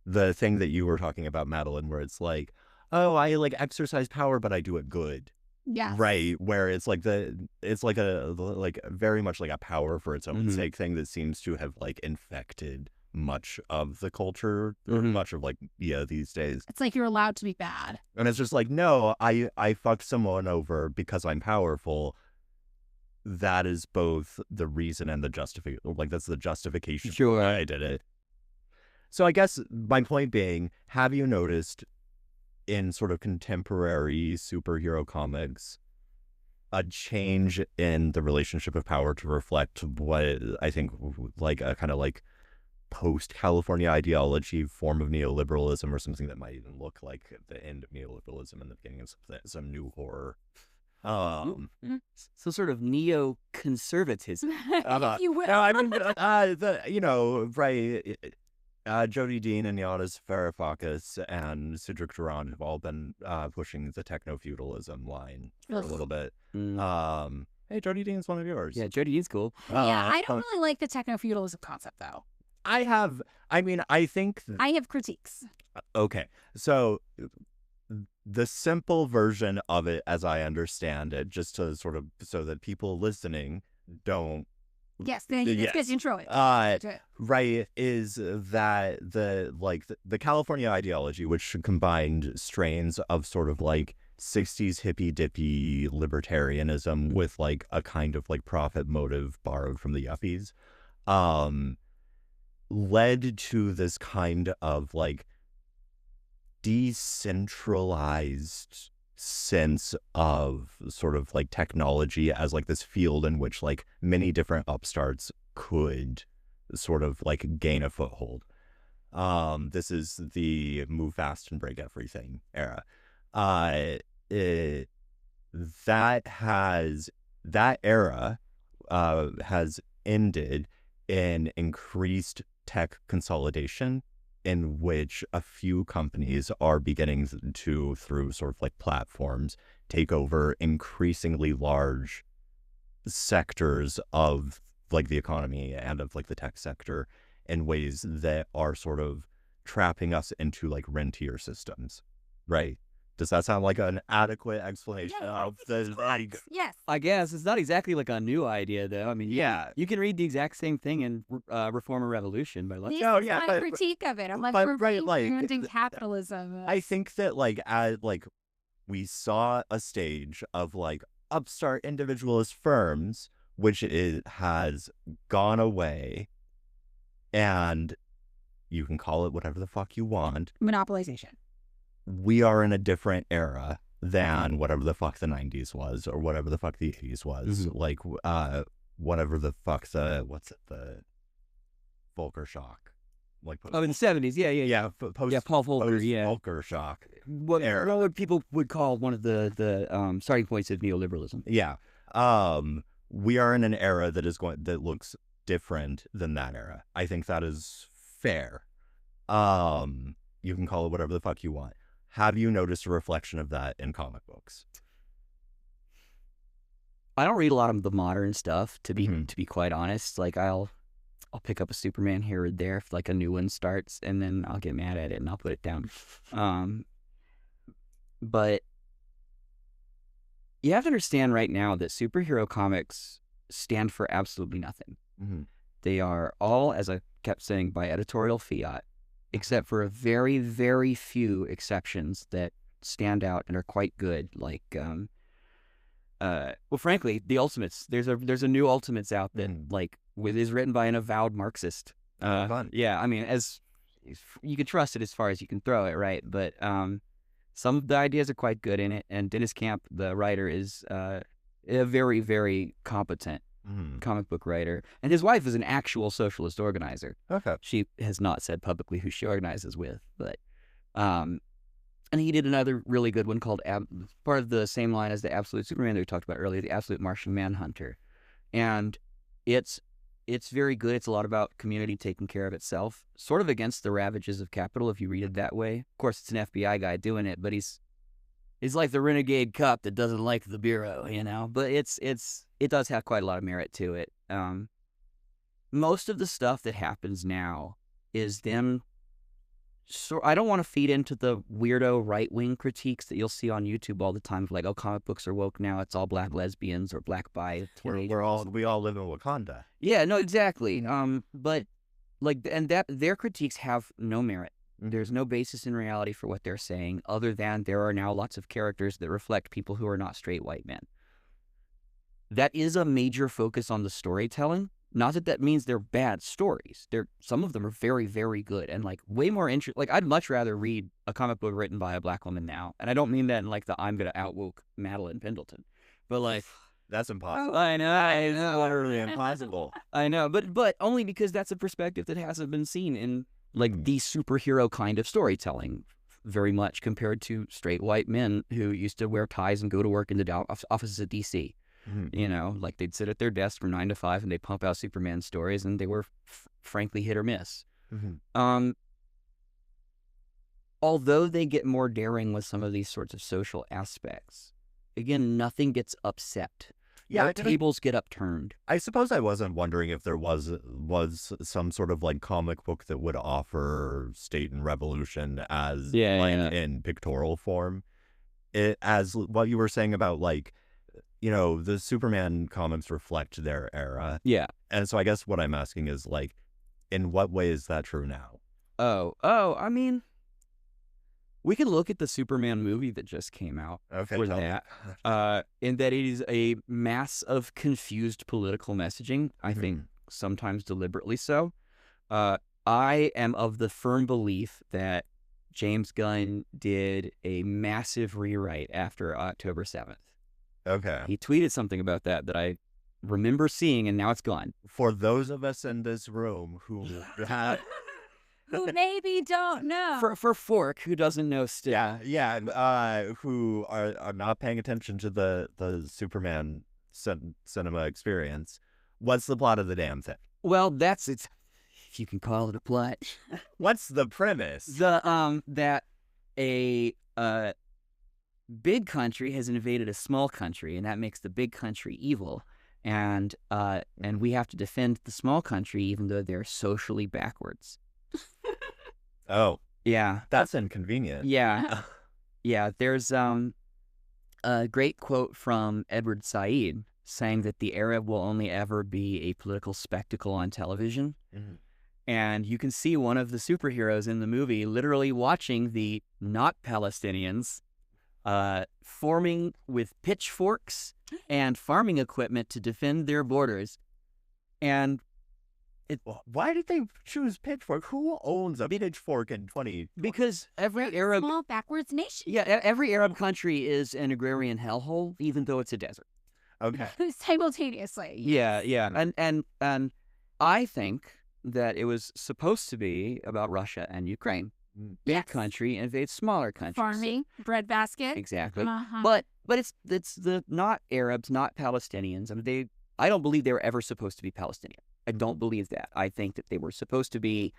[SPEAKER 1] the thing that you were talking about, Madeline, where it's like, oh, I like exercise power, but I do it good.
[SPEAKER 2] Yeah.
[SPEAKER 1] Right. Where it's like it's like a like very much like a power for its own
[SPEAKER 3] Mhm.
[SPEAKER 1] sake thing that seems to have like infected much of the culture or
[SPEAKER 3] Mhm.
[SPEAKER 1] much of like these days.
[SPEAKER 2] It's like you're allowed to be bad.
[SPEAKER 1] And it's just like, no, I fucked someone over because I'm powerful. That is both the reason and the justification. Like that's the justification for
[SPEAKER 3] Sure.
[SPEAKER 1] why I did it. So I guess my point being, have you noticed in sort of contemporary superhero comics a change in the relationship of power to reflect what I think like a kind of like post-California ideology form of neoliberalism, or something that might even look like the end of neoliberalism and the beginning of some new horror?
[SPEAKER 3] So sort of neo-conservatism.
[SPEAKER 2] If you will.
[SPEAKER 1] No, I mean, right. Jody Dean and Giannis Varoufakis and Cedric Duran have all been pushing the techno-feudalism line for a
[SPEAKER 2] Ugh.
[SPEAKER 1] little bit.
[SPEAKER 3] Mm.
[SPEAKER 1] Hey, Jody Dean's one of yours.
[SPEAKER 3] Yeah, Jody Dean's cool.
[SPEAKER 2] Yeah, I don't really like the techno-feudalism concept, though.
[SPEAKER 1] I think
[SPEAKER 2] I have critiques.
[SPEAKER 1] okay. So the simple version of it, as I understand it, just to sort of so that people listening don't
[SPEAKER 2] Yes, then you
[SPEAKER 1] Yes.
[SPEAKER 2] just intro it.
[SPEAKER 1] right, is that the California ideology, which combined strains of sort of like 60s hippy dippy libertarianism with like a kind of like profit motive borrowed from the yuppies, led to this kind of like decentralized sense of sort of like technology as like this field in which like many different upstarts could sort of like gain a foothold. This is the move fast and break everything era. That era has ended in increased tech consolidation, in which a few companies are beginning to, through sort of like platforms, take over increasingly large sectors of like the economy and of like the tech sector in ways that are sort of trapping us into like rentier systems, right? Does that sound like an adequate explanation of the like?
[SPEAKER 2] Yes.
[SPEAKER 3] I guess it's not exactly like a new idea, though. I mean,
[SPEAKER 1] Yeah.
[SPEAKER 3] you can read the exact same thing in Reform or Revolution by
[SPEAKER 2] This
[SPEAKER 1] No,
[SPEAKER 2] is
[SPEAKER 1] yeah,
[SPEAKER 2] my
[SPEAKER 1] but-
[SPEAKER 2] critique of it. I'm like,
[SPEAKER 1] but,
[SPEAKER 2] we're
[SPEAKER 1] right, like,
[SPEAKER 2] branding capitalism.
[SPEAKER 1] I think that like we saw a stage of like upstart individualist firms, which has gone away, and you can call it whatever the fuck you want.
[SPEAKER 2] Monopolization.
[SPEAKER 1] We are in a different era than whatever the fuck the 90s was, or whatever the fuck the 80s was. Like whatever the fuck the Volcker shock. Like
[SPEAKER 3] Oh, in the 70s, yeah.
[SPEAKER 1] post
[SPEAKER 3] Paul Volcker, yeah.
[SPEAKER 1] Volcker shock.
[SPEAKER 3] What people would call one of the starting points of neoliberalism.
[SPEAKER 1] Yeah. We are in an era that looks different than that era. I think that is fair. You can call it whatever the fuck you want. Have you noticed a reflection of that in comic books?
[SPEAKER 3] I don't read a lot of the modern stuff, to be
[SPEAKER 1] Mhm.
[SPEAKER 3] to be quite honest. Like I'll pick up a Superman here or there if like a new one starts, and then I'll get mad at it and I'll put it down. But you have to understand right now that superhero comics stand for absolutely nothing.
[SPEAKER 1] Mm-hmm.
[SPEAKER 3] They are all, as I kept saying, by editorial fiat, except for a very, very few exceptions that stand out and are quite good. Like, well, frankly, the Ultimates. There's a new Ultimates out that is written by an avowed Marxist.
[SPEAKER 1] Fun.
[SPEAKER 3] Yeah, I mean, as you can trust it as far as you can throw it, right? But some of the ideas are quite good in it, and Dennis Camp, the writer, is a very, very competent comic book writer, and his wife is an actual socialist organizer.
[SPEAKER 1] Okay.
[SPEAKER 3] She has not said publicly who she organizes with, but and he did another really good one called part of the same line as the Absolute Superman that we talked about earlier, the Absolute Martian Manhunter, and it's very good. It's a lot about community taking care of itself, sort of against the ravages of capital, if you read it that way. Of course, it's an FBI guy doing it, but he's like the renegade cop that doesn't like the bureau, you know. But it does have quite a lot of merit to it. Most of the stuff that happens now is them. So I don't want to feed into the weirdo right-wing critiques that you'll see on YouTube all the time, like, oh, comic books are woke now. It's all black lesbians or black bi.
[SPEAKER 1] We all live in Wakanda.
[SPEAKER 3] Yeah, no, exactly. But like, and that their critiques have no merit. There's no basis in reality for what they're saying, other than there are now lots of characters that reflect people who are not straight white men. That is a major focus on the storytelling. Not that means they're bad stories. Some of them are very, very good and like way more interesting. Like, I'd much rather read a comic book written by a black woman now, and I don't mean that in like the I'm gonna outwoke Madeline Pendleton, but like
[SPEAKER 1] that's impossible.
[SPEAKER 3] I know,
[SPEAKER 1] Utterly impossible.
[SPEAKER 3] I know, but only because that's a perspective that hasn't been seen in like the superhero kind of storytelling very much compared to straight white men who used to wear ties and go to work in the offices of DC. You know, like they'd sit at their desk from 9 to 5 and they'd pump out Superman stories, and they were frankly hit or miss. Although they get more daring with some of these sorts of social aspects, again, nothing gets upset. No tables get upturned.
[SPEAKER 1] I suppose I wasn't wondering if there was some sort of like comic book that would offer state and revolution as in pictorial form. As what you were saying about like, you know, the Superman comics reflect their era.
[SPEAKER 3] Yeah.
[SPEAKER 1] And so I guess what I'm asking is like, in what way is that true now?
[SPEAKER 3] I mean, we can look at the Superman movie that just came out for that. In that it is a mass of confused political messaging, I think sometimes deliberately so. I am of the firm belief that James Gunn did a massive rewrite after October 7th.
[SPEAKER 1] Okay.
[SPEAKER 3] He tweeted something about that I remember seeing, and now it's gone.
[SPEAKER 1] For those of us in this room who have...
[SPEAKER 2] who maybe don't know.
[SPEAKER 3] For Fork, who doesn't know still.
[SPEAKER 1] Who are not paying attention to the Superman cinema experience. What's the plot of the damn thing?
[SPEAKER 3] Well, it's if you can call it a plot.
[SPEAKER 1] What's the premise?
[SPEAKER 3] That a big country has invaded a small country, and that makes the big country evil. And we have to defend the small country, even though they're socially backwards.
[SPEAKER 1] Oh,
[SPEAKER 3] yeah,
[SPEAKER 1] that's inconvenient.
[SPEAKER 3] Yeah, yeah. There's a great quote from Edward Said saying that the Arab will only ever be a political spectacle on television. And you can see one of the superheroes in the movie literally watching the not Palestinians forming with pitchforks and farming equipment to defend their borders. And
[SPEAKER 1] why did they choose pitchfork? Who owns a pitchfork in 20?
[SPEAKER 3] Because every Arab
[SPEAKER 2] small backwards nation.
[SPEAKER 3] Yeah, every Arab country is an agrarian hellhole, even though it's a desert.
[SPEAKER 1] Okay.
[SPEAKER 2] Simultaneously.
[SPEAKER 3] Yeah. And I think that it was supposed to be about Russia and Ukraine. Big country invades smaller countries.
[SPEAKER 2] Farming, breadbasket.
[SPEAKER 3] Exactly. But it's the not Arabs, not Palestinians. I mean, I don't believe they were ever supposed to be Palestinian. I don't believe that. I think that they were supposed to be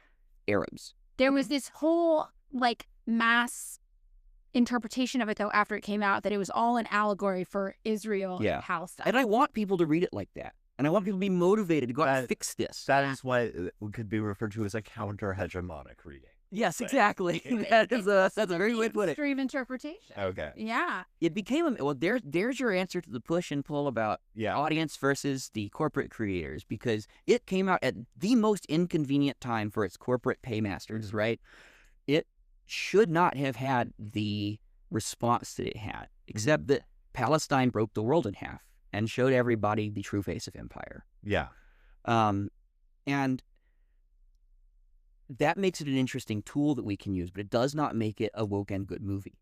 [SPEAKER 3] Arabs.
[SPEAKER 2] There was this whole like mass interpretation of it though after it came out that it was all an allegory for Israel and Palestine.
[SPEAKER 3] And I want people to read it like that. And I want people to be motivated to go out and fix this.
[SPEAKER 1] That is what could be referred to as a counter-hegemonic reading.
[SPEAKER 3] Yes, exactly. That's a very good way to put it.
[SPEAKER 2] Extreme interpretation.
[SPEAKER 1] Okay.
[SPEAKER 2] Yeah.
[SPEAKER 3] It became well. There's your answer to the push and pull about
[SPEAKER 1] Yeah.
[SPEAKER 3] audience versus the corporate creators, because it came out at the most inconvenient time for its corporate paymasters. Right? It should not have had the response that it had, except that Palestine broke the world in half and showed everybody the true face of empire.
[SPEAKER 1] Yeah.
[SPEAKER 3] And that makes it an interesting tool that we can use, but it does not make it a woke and good movie.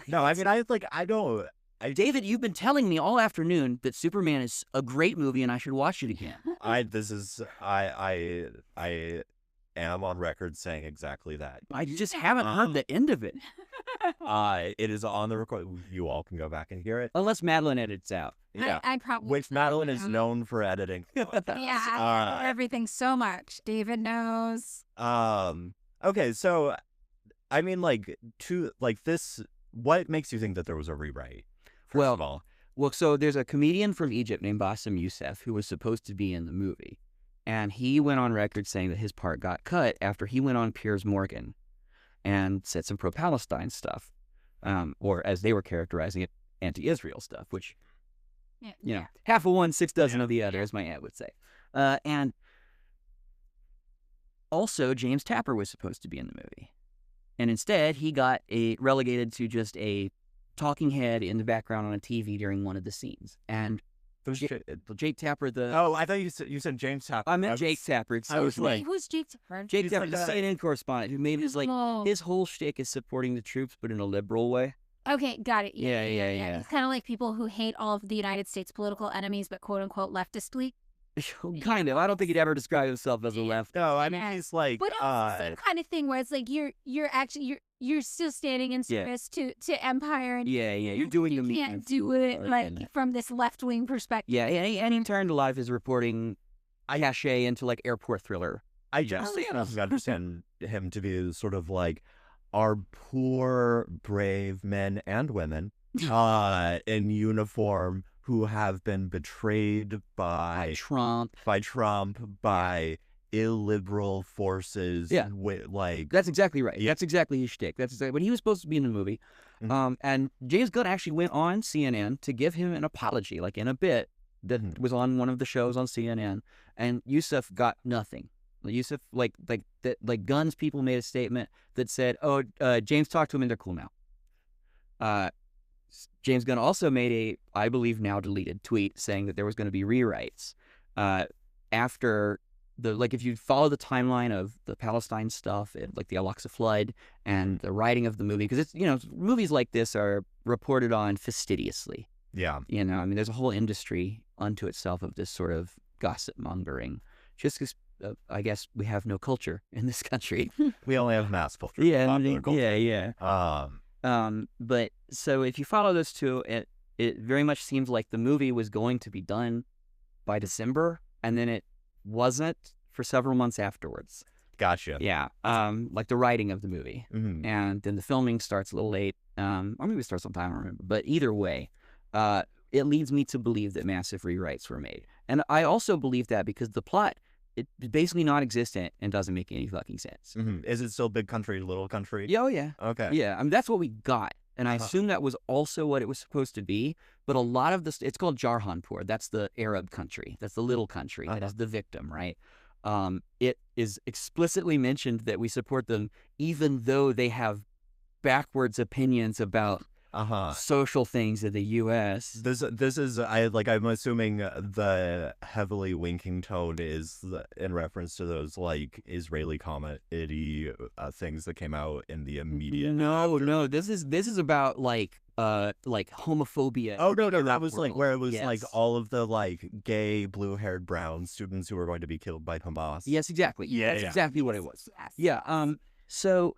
[SPEAKER 1] No, I mean, I don't.
[SPEAKER 3] David, you've been telling me all afternoon that Superman is a great movie and I should watch it again.
[SPEAKER 1] I am on record saying exactly that.
[SPEAKER 3] I just haven't heard the end of it.
[SPEAKER 1] It is on the record. You all can go back and hear it.
[SPEAKER 3] Unless Madeline edits out.
[SPEAKER 1] Yeah.
[SPEAKER 2] I probably.
[SPEAKER 1] Which Madeline is known for editing.
[SPEAKER 2] Yeah, I know everything so much. David knows.
[SPEAKER 1] Okay, so I mean, this. What makes you think that there was a rewrite? First of all,
[SPEAKER 3] Well, so there's a comedian from Egypt named Bassem Youssef who was supposed to be in the movie. And he went on record saying that his part got cut after he went on Piers Morgan and said some pro-Palestine stuff, or as they were characterizing it, anti-Israel stuff, which, half of one, 6 dozen of the other, as my aunt would say. And also, James Tapper was supposed to be in the movie. And instead, he got relegated to just a talking head in the background on a TV during one of the scenes. And Jake Tapper,
[SPEAKER 1] I thought you said James Tapper.
[SPEAKER 3] I meant Jake Tapper.
[SPEAKER 1] I was like,
[SPEAKER 2] who's Jake Tapper?
[SPEAKER 3] Jake Tapper, the CNN correspondent, who made his whole shtick is supporting the troops, but in a liberal way.
[SPEAKER 2] Okay, got it.
[SPEAKER 3] Yeah.
[SPEAKER 2] It's kind of like people who hate all of the United States political enemies, but quote unquote leftistly.
[SPEAKER 3] Kind of. I don't think he'd ever describe himself as a left.
[SPEAKER 1] No, I mean he's like,
[SPEAKER 2] but it's the same kind of thing where it's like you're still standing in service to empire, and
[SPEAKER 3] you're doing
[SPEAKER 2] you can't do it from this left wing perspective.
[SPEAKER 3] Yeah, and he turned a lot of his reporting cachet into like airport thriller.
[SPEAKER 1] I just understand him to be sort of like our poor brave men and women in uniform who have been betrayed by
[SPEAKER 3] Trump,
[SPEAKER 1] by illiberal forces.
[SPEAKER 3] Yeah, that's exactly right.
[SPEAKER 1] Yeah.
[SPEAKER 3] That's exactly his shtick. That's exactly. But he was supposed to be in the movie, and James Gunn actually went on CNN to give him an apology, like in a bit that was on one of the shows on CNN, and Youssef got nothing. Youssef, Gunn's people made a statement that said, James talked to him and they're cool now. James Gunn also made a, I believe now deleted tweet saying that there was going to be rewrites after if you follow the timeline of the Palestine stuff, like the Al-Aqsa flood and the writing of the movie, because it's, movies like this are reported on fastidiously.
[SPEAKER 1] Yeah.
[SPEAKER 3] I mean, there's a whole industry unto itself of this sort of gossip mongering, just because I guess we have no culture in this country.
[SPEAKER 1] We only have mass culture.
[SPEAKER 3] Yeah. But so if you follow those two, it very much seems like the movie was going to be done by December, and then it wasn't for several months afterwards.
[SPEAKER 1] Gotcha.
[SPEAKER 3] Yeah. Like the writing of the movie.
[SPEAKER 1] Mm-hmm.
[SPEAKER 3] And then the filming starts a little late. Or maybe it starts sometime, I don't remember. But either way, it leads me to believe that massive rewrites were made. And I also believe that because the plot, it's basically non-existent and doesn't make any fucking sense.
[SPEAKER 1] Mm-hmm. Is it still big country, little country?
[SPEAKER 3] Yeah, oh yeah.
[SPEAKER 1] Okay.
[SPEAKER 3] Yeah, I mean, that's what we got. And I assume that was also what it was supposed to be. But a lot of this, it's called Jarhanpur. That's the Arab country. That's the little country. That is the victim, right? It is explicitly mentioned that we support them even though they have backwards opinions about social things in the U.S.
[SPEAKER 1] This is I'm assuming the heavily winking tone is in reference to those like Israeli comedy things that came out in the immediate.
[SPEAKER 3] No, this is about like homophobia.
[SPEAKER 1] Oh no, that was like where it was
[SPEAKER 3] yes.
[SPEAKER 1] like all of the like gay blue-haired brown students who were going to be killed by Hamas.
[SPEAKER 3] Yes, exactly. That's exactly what it was.
[SPEAKER 2] Yes.
[SPEAKER 3] Yeah. So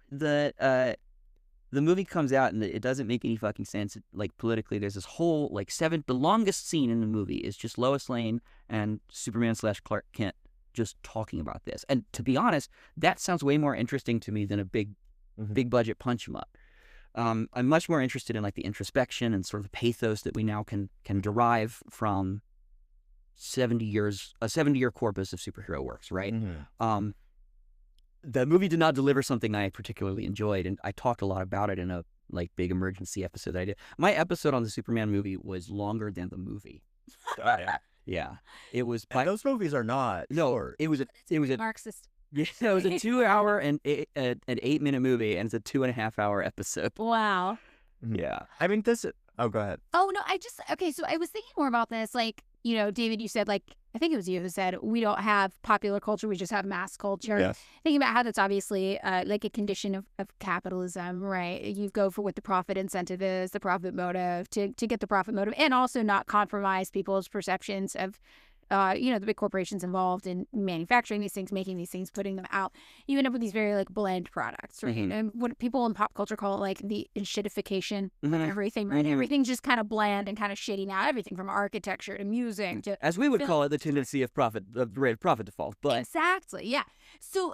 [SPEAKER 3] the movie comes out and it doesn't make any fucking sense. Like politically, there's this whole the longest scene in the movie is just Lois Lane and Superman / Clark Kent just talking about this. And to be honest, that sounds way more interesting to me than a big budget punch 'em up. I'm much more interested in like the introspection and sort of the pathos that we now can derive from a 70-year corpus of superhero works, right?
[SPEAKER 1] Mm-hmm.
[SPEAKER 3] the movie did not deliver something I particularly enjoyed, and I talked a lot about it in a like big emergency episode that I did. My episode on the Superman movie was longer than the movie. Yeah, it was.
[SPEAKER 1] And those movies are not short.
[SPEAKER 3] It was a
[SPEAKER 2] Marxist.
[SPEAKER 3] yeah, it was a 2-hour and an 8-minute movie, and it's a 2.5-hour episode.
[SPEAKER 2] Wow.
[SPEAKER 3] Yeah,
[SPEAKER 1] I mean, oh, go ahead.
[SPEAKER 2] Oh, no, okay, so I was thinking more about this. Like, David, you said, like, I think it was you who said, we don't have popular culture, we just have mass culture.
[SPEAKER 1] Yes.
[SPEAKER 2] Thinking about how that's obviously like a condition of capitalism, right? You go for what the profit incentive is, the profit motive, to get the profit motive, and also not compromise people's perceptions of the big corporations involved in manufacturing these things, making these things, putting them out. You end up with these very like bland products, right?
[SPEAKER 3] Mm-hmm.
[SPEAKER 2] And what people in pop culture call it, like the shitification of
[SPEAKER 3] Mhm.
[SPEAKER 2] everything, right?
[SPEAKER 3] Mhm.
[SPEAKER 2] Everything's just kind of bland and kind of shitty now. Everything from architecture to music to
[SPEAKER 3] as we would
[SPEAKER 2] Film-
[SPEAKER 3] call it, the tendency of the rate of profit default. But
[SPEAKER 2] exactly, yeah. So,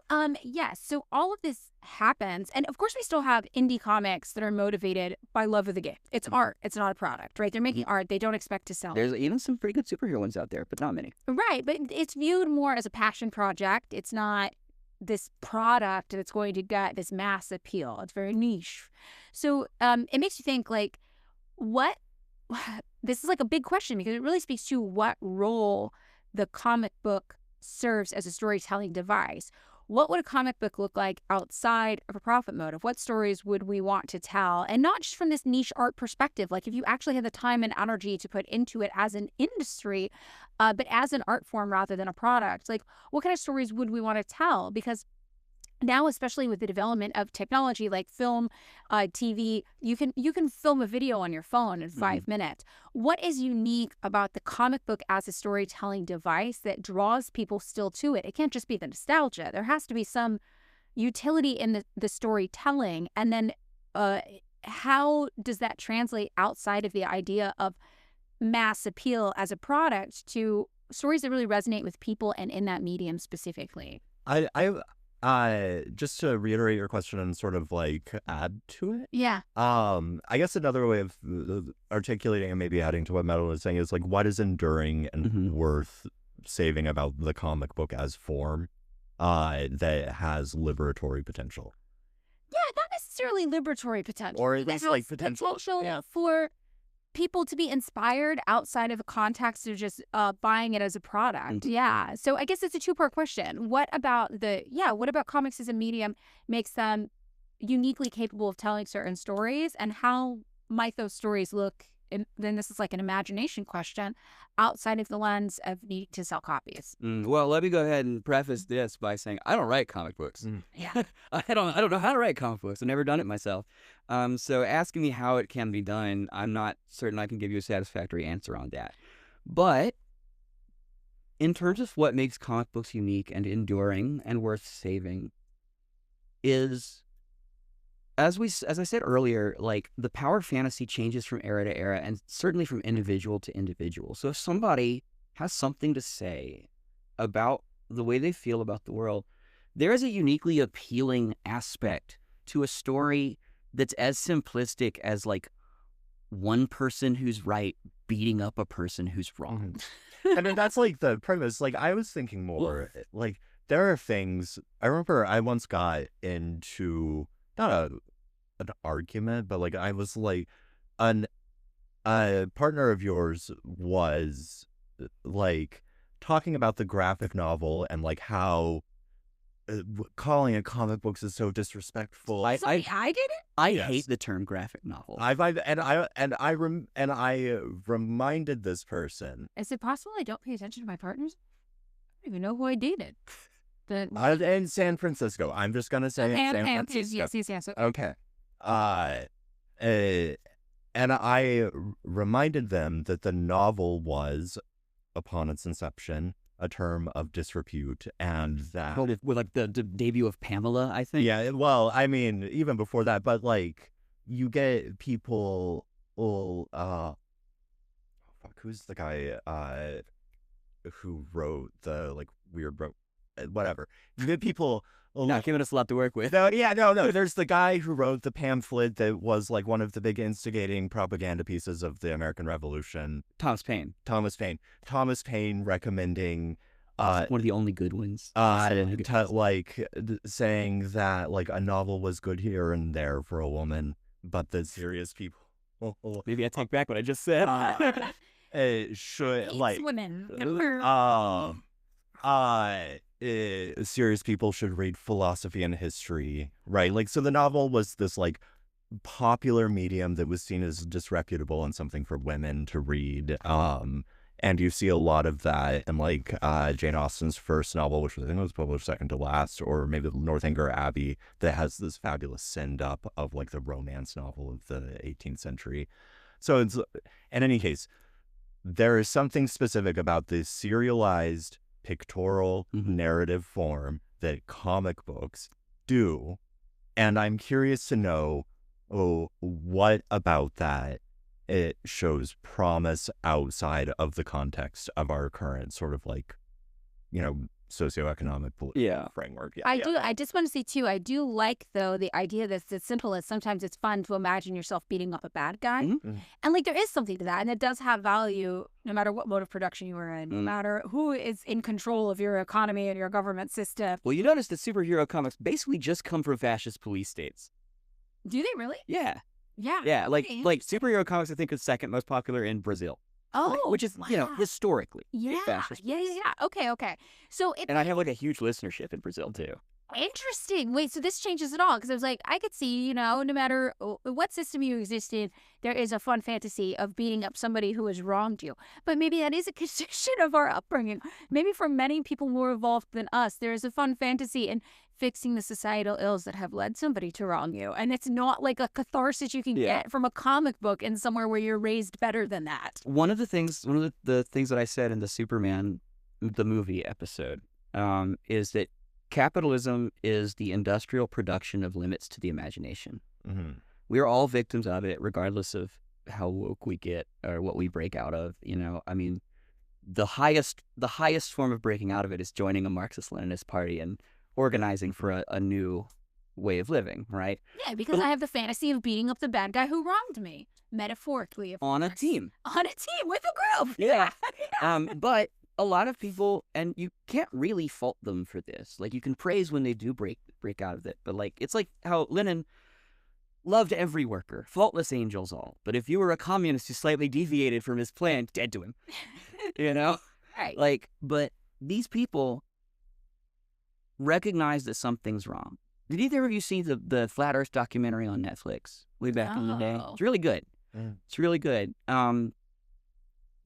[SPEAKER 2] so all of this happens, and of course, we still have indie comics that are motivated by love of the game. It's art. It's not a product, right? They're making art. They don't expect to sell.
[SPEAKER 3] there's even some pretty good superhero ones out there, but not many.
[SPEAKER 2] Right, but it's viewed more as a passion project. It's not this product that's going to get this mass appeal. It's very niche. So it makes you think, like, what this is like a big question, because it really speaks to what role the comic book serves as a storytelling device. What would a comic book look like outside of a profit motive? What stories would we want to tell? And not just from this niche art perspective. Like, if you actually had the time and energy to put into it as an industry, but as an art form rather than a product, like, what kind of stories would we want to tell? Because now, especially with the development of technology like film, TV, you can film a video on your phone in 5 minutes. What is unique about the comic book as a storytelling device that draws people still to it? It can't just be the nostalgia. There has to be some utility in the storytelling. And then how does that translate outside of the idea of mass appeal as a product to stories that really resonate with people and in that medium specifically?
[SPEAKER 1] Just to reiterate your question and sort of like add to it.
[SPEAKER 2] Yeah.
[SPEAKER 1] I guess another way of articulating and maybe adding to what Metal was saying is like, what is enduring and worth saving about the comic book as form that has liberatory potential?
[SPEAKER 2] Yeah, not necessarily liberatory potential.
[SPEAKER 1] Or at
[SPEAKER 2] That
[SPEAKER 1] least, like,
[SPEAKER 2] has
[SPEAKER 1] potential, yeah.
[SPEAKER 2] for people to be inspired outside of the context of just buying it as a product. Yeah. So I guess it's a two-part question. What about comics as a medium makes them uniquely capable of telling certain stories, and how might those stories look? And then this is like an imagination question outside of the lens of needing to sell copies.
[SPEAKER 3] Well, let me go ahead and preface this by saying I don't write comic books.
[SPEAKER 2] Yeah.
[SPEAKER 3] I don't know how to write comic books. I've never done it myself. So asking me how it can be done, I'm not certain I can give you a satisfactory answer on that. But in terms of what makes comic books unique and enduring and worth saving is, as I said earlier, like, the power of fantasy changes from era to era and certainly from individual to individual. So if somebody has something to say about the way they feel about the world, there is a uniquely appealing aspect to a story that's as simplistic as, like, one person who's right beating up a person who's wrong.
[SPEAKER 1] I mean, that's like the premise. Like, I was thinking more, like, there are things. I remember I once got into not an argument, but like, I was like, a partner of yours was like talking about the graphic novel and like how calling it comic books is so disrespectful.
[SPEAKER 2] I get it.
[SPEAKER 3] I
[SPEAKER 1] Yes.
[SPEAKER 3] hate the term graphic novel.
[SPEAKER 1] I reminded this person
[SPEAKER 2] Is it possible I don't pay attention to my partners? I don't even know who I dated.
[SPEAKER 1] in San Francisco. I'm just gonna say San Francisco.
[SPEAKER 2] Yes.
[SPEAKER 1] Okay. And I reminded them that the novel was, upon its inception, a term of disrepute, and that
[SPEAKER 3] With like the debut of Pamela, I think.
[SPEAKER 1] yeah, well, I mean, even before that, but like, you get people, who's the guy who wrote the like weird whatever. You get people.
[SPEAKER 3] Not giving us a lot to work with.
[SPEAKER 1] No. There's the guy who wrote the pamphlet that was like one of the big instigating propaganda pieces of the American Revolution.
[SPEAKER 3] Thomas Paine.
[SPEAKER 1] Thomas Paine recommending
[SPEAKER 3] One of the only good ones.
[SPEAKER 1] Saying that like a novel was good here and there for a woman, but the serious people.
[SPEAKER 3] Maybe I take back what I just said.
[SPEAKER 1] Should
[SPEAKER 2] Hates
[SPEAKER 1] like
[SPEAKER 2] women.
[SPEAKER 1] serious people should read philosophy and history, right? Like, so the novel was this like popular medium that was seen as disreputable and something for women to read. And you see a lot of that in like Jane Austen's first novel, which I think was published second to last, or maybe Northanger Abbey, that has this fabulous send up of like the romance novel of the 18th century. So it's, in any case, there is something specific about this serialized pictorial narrative form that comic books do. And I'm curious to know, what about that it shows promise outside of the context of our current sort of like, socioeconomic framework.
[SPEAKER 2] I just want to say too, I do like though the idea that's as simple as sometimes it's fun to imagine yourself beating up a bad guy. And like there is something to that, and it does have value no matter what mode of production you are in, no matter who is in control of your economy and your government system.
[SPEAKER 3] Well, you notice that superhero comics basically just come from fascist police states.
[SPEAKER 2] Do they really?
[SPEAKER 3] Yeah.
[SPEAKER 2] Yeah.
[SPEAKER 3] Like superhero comics I think is second most popular in Brazil.
[SPEAKER 2] Oh,
[SPEAKER 3] which is, historically. Fascist.
[SPEAKER 2] Yeah. Okay. So
[SPEAKER 3] and I have like a huge listenership in Brazil too.
[SPEAKER 2] Interesting. Wait, so this changes it all, because I was like, I could see, no matter what system you exist in, there is a fun fantasy of beating up somebody who has wronged you. But maybe that is a condition of our upbringing. Maybe for many people more evolved than us, there is a fun fantasy in fixing the societal ills that have led somebody to wrong you. And it's not like a catharsis you can get from a comic book in somewhere where you're raised better than that.
[SPEAKER 3] One of the things that I said in the Superman, the movie episode, is that capitalism is the industrial production of limits to the imagination. We are all victims of it, regardless of how woke we get or what we break out of. I mean, the highest form of breaking out of it is joining a Marxist-Leninist party and organizing for a new way of living, right?
[SPEAKER 2] Yeah, because I have the fantasy of beating up the bad guy who wronged me, metaphorically, of course.
[SPEAKER 3] On a team
[SPEAKER 2] with a group.
[SPEAKER 3] Yeah. But a lot of people, and you can't really fault them for this. Like, you can praise when they do break out of it, but like, it's like how Lenin loved every worker, faultless angels all. But if you were a communist who slightly deviated from his plan, dead to him.
[SPEAKER 2] Right.
[SPEAKER 3] Like, but these people recognize that something's wrong. Did either of you see the Flat Earth documentary on Netflix way back in the day? It's really good. It's really good.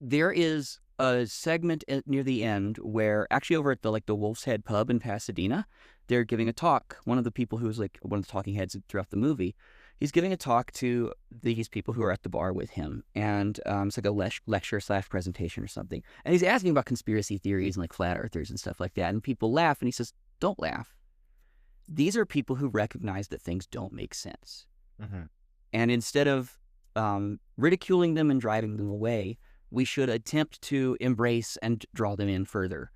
[SPEAKER 3] There is a segment near the end where, actually over at the Wolf's Head pub in Pasadena, they're giving a talk. One of the people who's like one of the talking heads throughout the movie, he's giving a talk to these people who are at the bar with him. And it's like a lecture/presentation or something. And he's asking about conspiracy theories and like flat earthers and stuff like that. And people laugh, and he says, don't laugh. These are people who recognize that things don't make sense. And instead of ridiculing them and driving them away, we should attempt to embrace and draw them in further,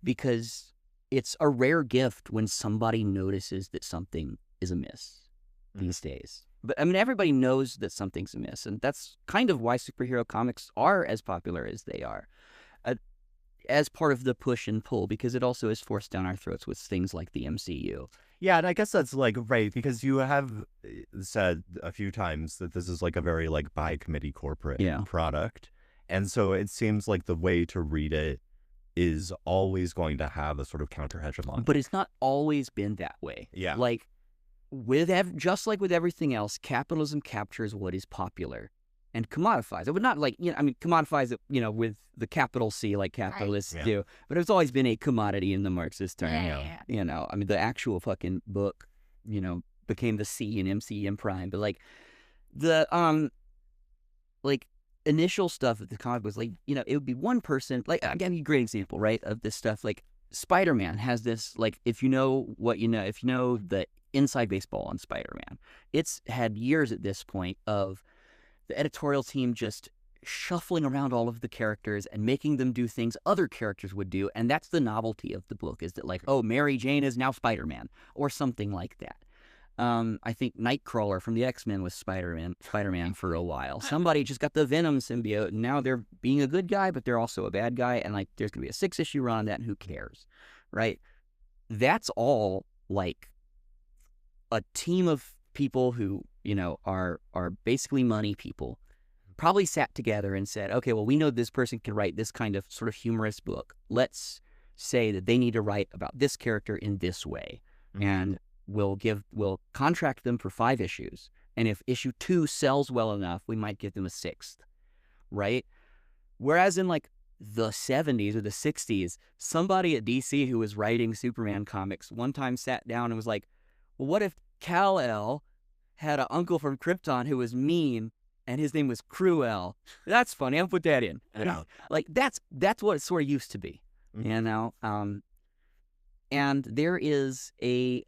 [SPEAKER 3] because it's a rare gift when somebody notices that something is amiss these days. But I mean, everybody knows that something's amiss, and that's kind of why superhero comics are as popular as they are, as part of the push and pull, because it also is forced down our throats with things like the MCU.
[SPEAKER 1] Yeah, and I guess that's like right, because you have said a few times that this is like a very like by committee corporate product. And so it seems like the way to read it is always going to have a sort of counter hegemon.
[SPEAKER 3] But it's not always been that way.
[SPEAKER 1] Yeah.
[SPEAKER 3] Like, just like with everything else, capitalism captures what is popular and commodifies it. But not like, commodifies it, with the capital C like capitalists do. But it's always been a commodity in the Marxist term. The actual fucking book, became the C in MCM Prime. But like, the, initial stuff of the comic was like, it would be one person. Like, I'll give you a great example, right, of this stuff. Like, Spider-Man has this, like, if you know the inside baseball on Spider-Man, it's had years at this point of the editorial team just shuffling around all of the characters and making them do things other characters would do. And that's the novelty of the book, is that like, oh, Mary Jane is now Spider-Man or something like that. I think Nightcrawler from the X-Men was Spider-Man for a while. Somebody just got the Venom symbiote, and now they're being a good guy, but they're also a bad guy, and like there's gonna be a 6-issue run on that, and who cares, right? That's all like a team of people who, you know, are basically money people, probably sat together and said, okay, well, we know this person can write this kind of sort of humorous book. Let's say that they need to write about this character in this way, and we'll contract them for 5 issues. And if issue 2 sells well enough, we might give them a 6th, right? Whereas in like the 70s or the 60s, somebody at DC who was writing Superman comics one time sat down and was like, well, what if Kal-El had an uncle from Krypton who was mean and his name was Kruel? That's funny. I'll put that in.
[SPEAKER 1] Yeah.
[SPEAKER 3] Like that's what it sort of used to be, you know? And there is a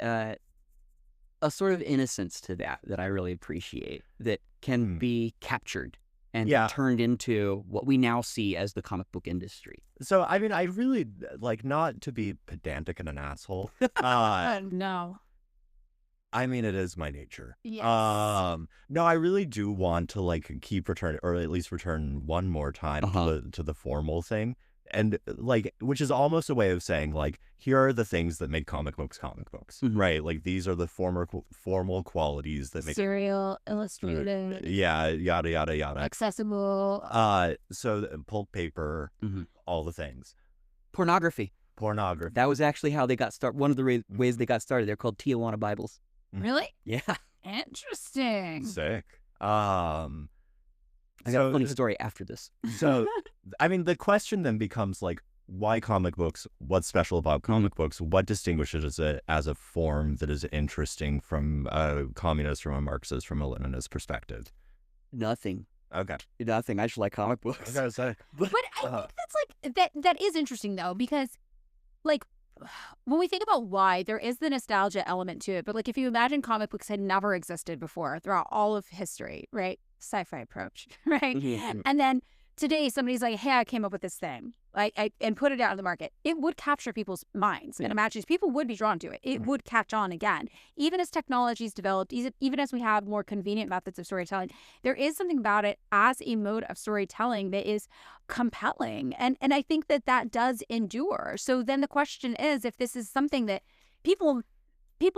[SPEAKER 3] sort of innocence to that I really appreciate, that can be captured and turned into what we now see as the comic book industry.
[SPEAKER 1] So, I mean, I really, like, not to be pedantic and an asshole.
[SPEAKER 2] No.
[SPEAKER 1] I mean, it is my nature.
[SPEAKER 2] Yes.
[SPEAKER 1] No, I really do want to, like, keep returning, or at least return one more time to the formal thing. And, like, which is almost a way of saying, like, here are the things that make comic books, right? Like, these are the formal qualities that make...
[SPEAKER 2] Serial, illustrated.
[SPEAKER 1] Yeah, yada, yada, yada.
[SPEAKER 2] Accessible.
[SPEAKER 1] So, pulp paper, all the things.
[SPEAKER 3] Pornography. That was actually how they got started. One of the ways they got started. They're called Tijuana Bibles.
[SPEAKER 2] Really?
[SPEAKER 3] Yeah.
[SPEAKER 2] Interesting.
[SPEAKER 1] Sick.
[SPEAKER 3] I got a funny story after this.
[SPEAKER 1] So, I mean, the question then becomes, like, why comic books? What's special about comic books? What distinguishes it as a form that is interesting from a communist, from a Marxist, from a Leninist perspective?
[SPEAKER 3] Nothing.
[SPEAKER 1] Okay.
[SPEAKER 3] Nothing. I just like comic books.
[SPEAKER 1] I was gonna say.
[SPEAKER 2] But I think that's like, that is interesting, though, because, like, when we think about why, there is the nostalgia element to it. But, like, if you imagine comic books had never existed before throughout all of history, right? Sci-fi approach, right? And then today somebody's like, hey, I came up with this thing, and put it out in the market. It would capture people's minds and imaginations. People would be drawn to it. It would catch on again. Even as technology's developed, even as we have more convenient methods of storytelling, there is something about it as a mode of storytelling that is compelling. And I think that does endure. So then the question is, if this is something that people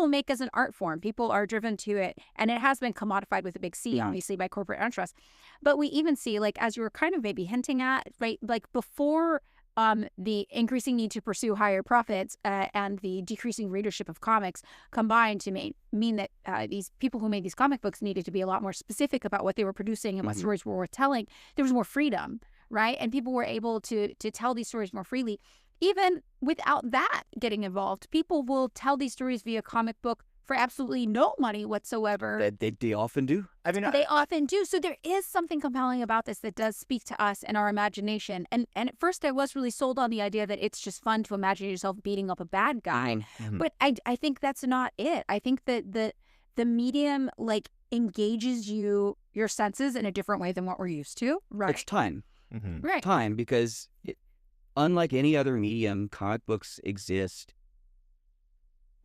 [SPEAKER 2] make as an art form, people are driven to it, and it has been commodified with a big C, obviously, by corporate interest. But we even see, like, as you were kind of maybe hinting at, right, like before the increasing need to pursue higher profits and the decreasing readership of comics combined to mean that these people who made these comic books needed to be a lot more specific about what they were producing and what stories were worth telling. There was more freedom, right? And people were able to tell these stories more freely. Even without that getting involved, people will tell these stories via comic book for absolutely no money whatsoever.
[SPEAKER 3] They often do.
[SPEAKER 1] I mean,
[SPEAKER 2] they often do. So there is something compelling about this that does speak to us and our imagination. And at first I was really sold on the idea that it's just fun to imagine yourself beating up a bad guy. But I think that's not it. I think that the medium, like, engages your senses in a different way than what we're used to. Right.
[SPEAKER 3] It's time.
[SPEAKER 2] Right.
[SPEAKER 3] Time, because unlike any other medium, comic books exist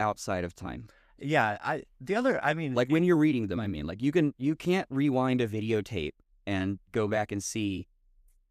[SPEAKER 3] outside of time.
[SPEAKER 1] Yeah, I mean,
[SPEAKER 3] like when you're reading them, I mean, like you can't rewind a videotape and go back and see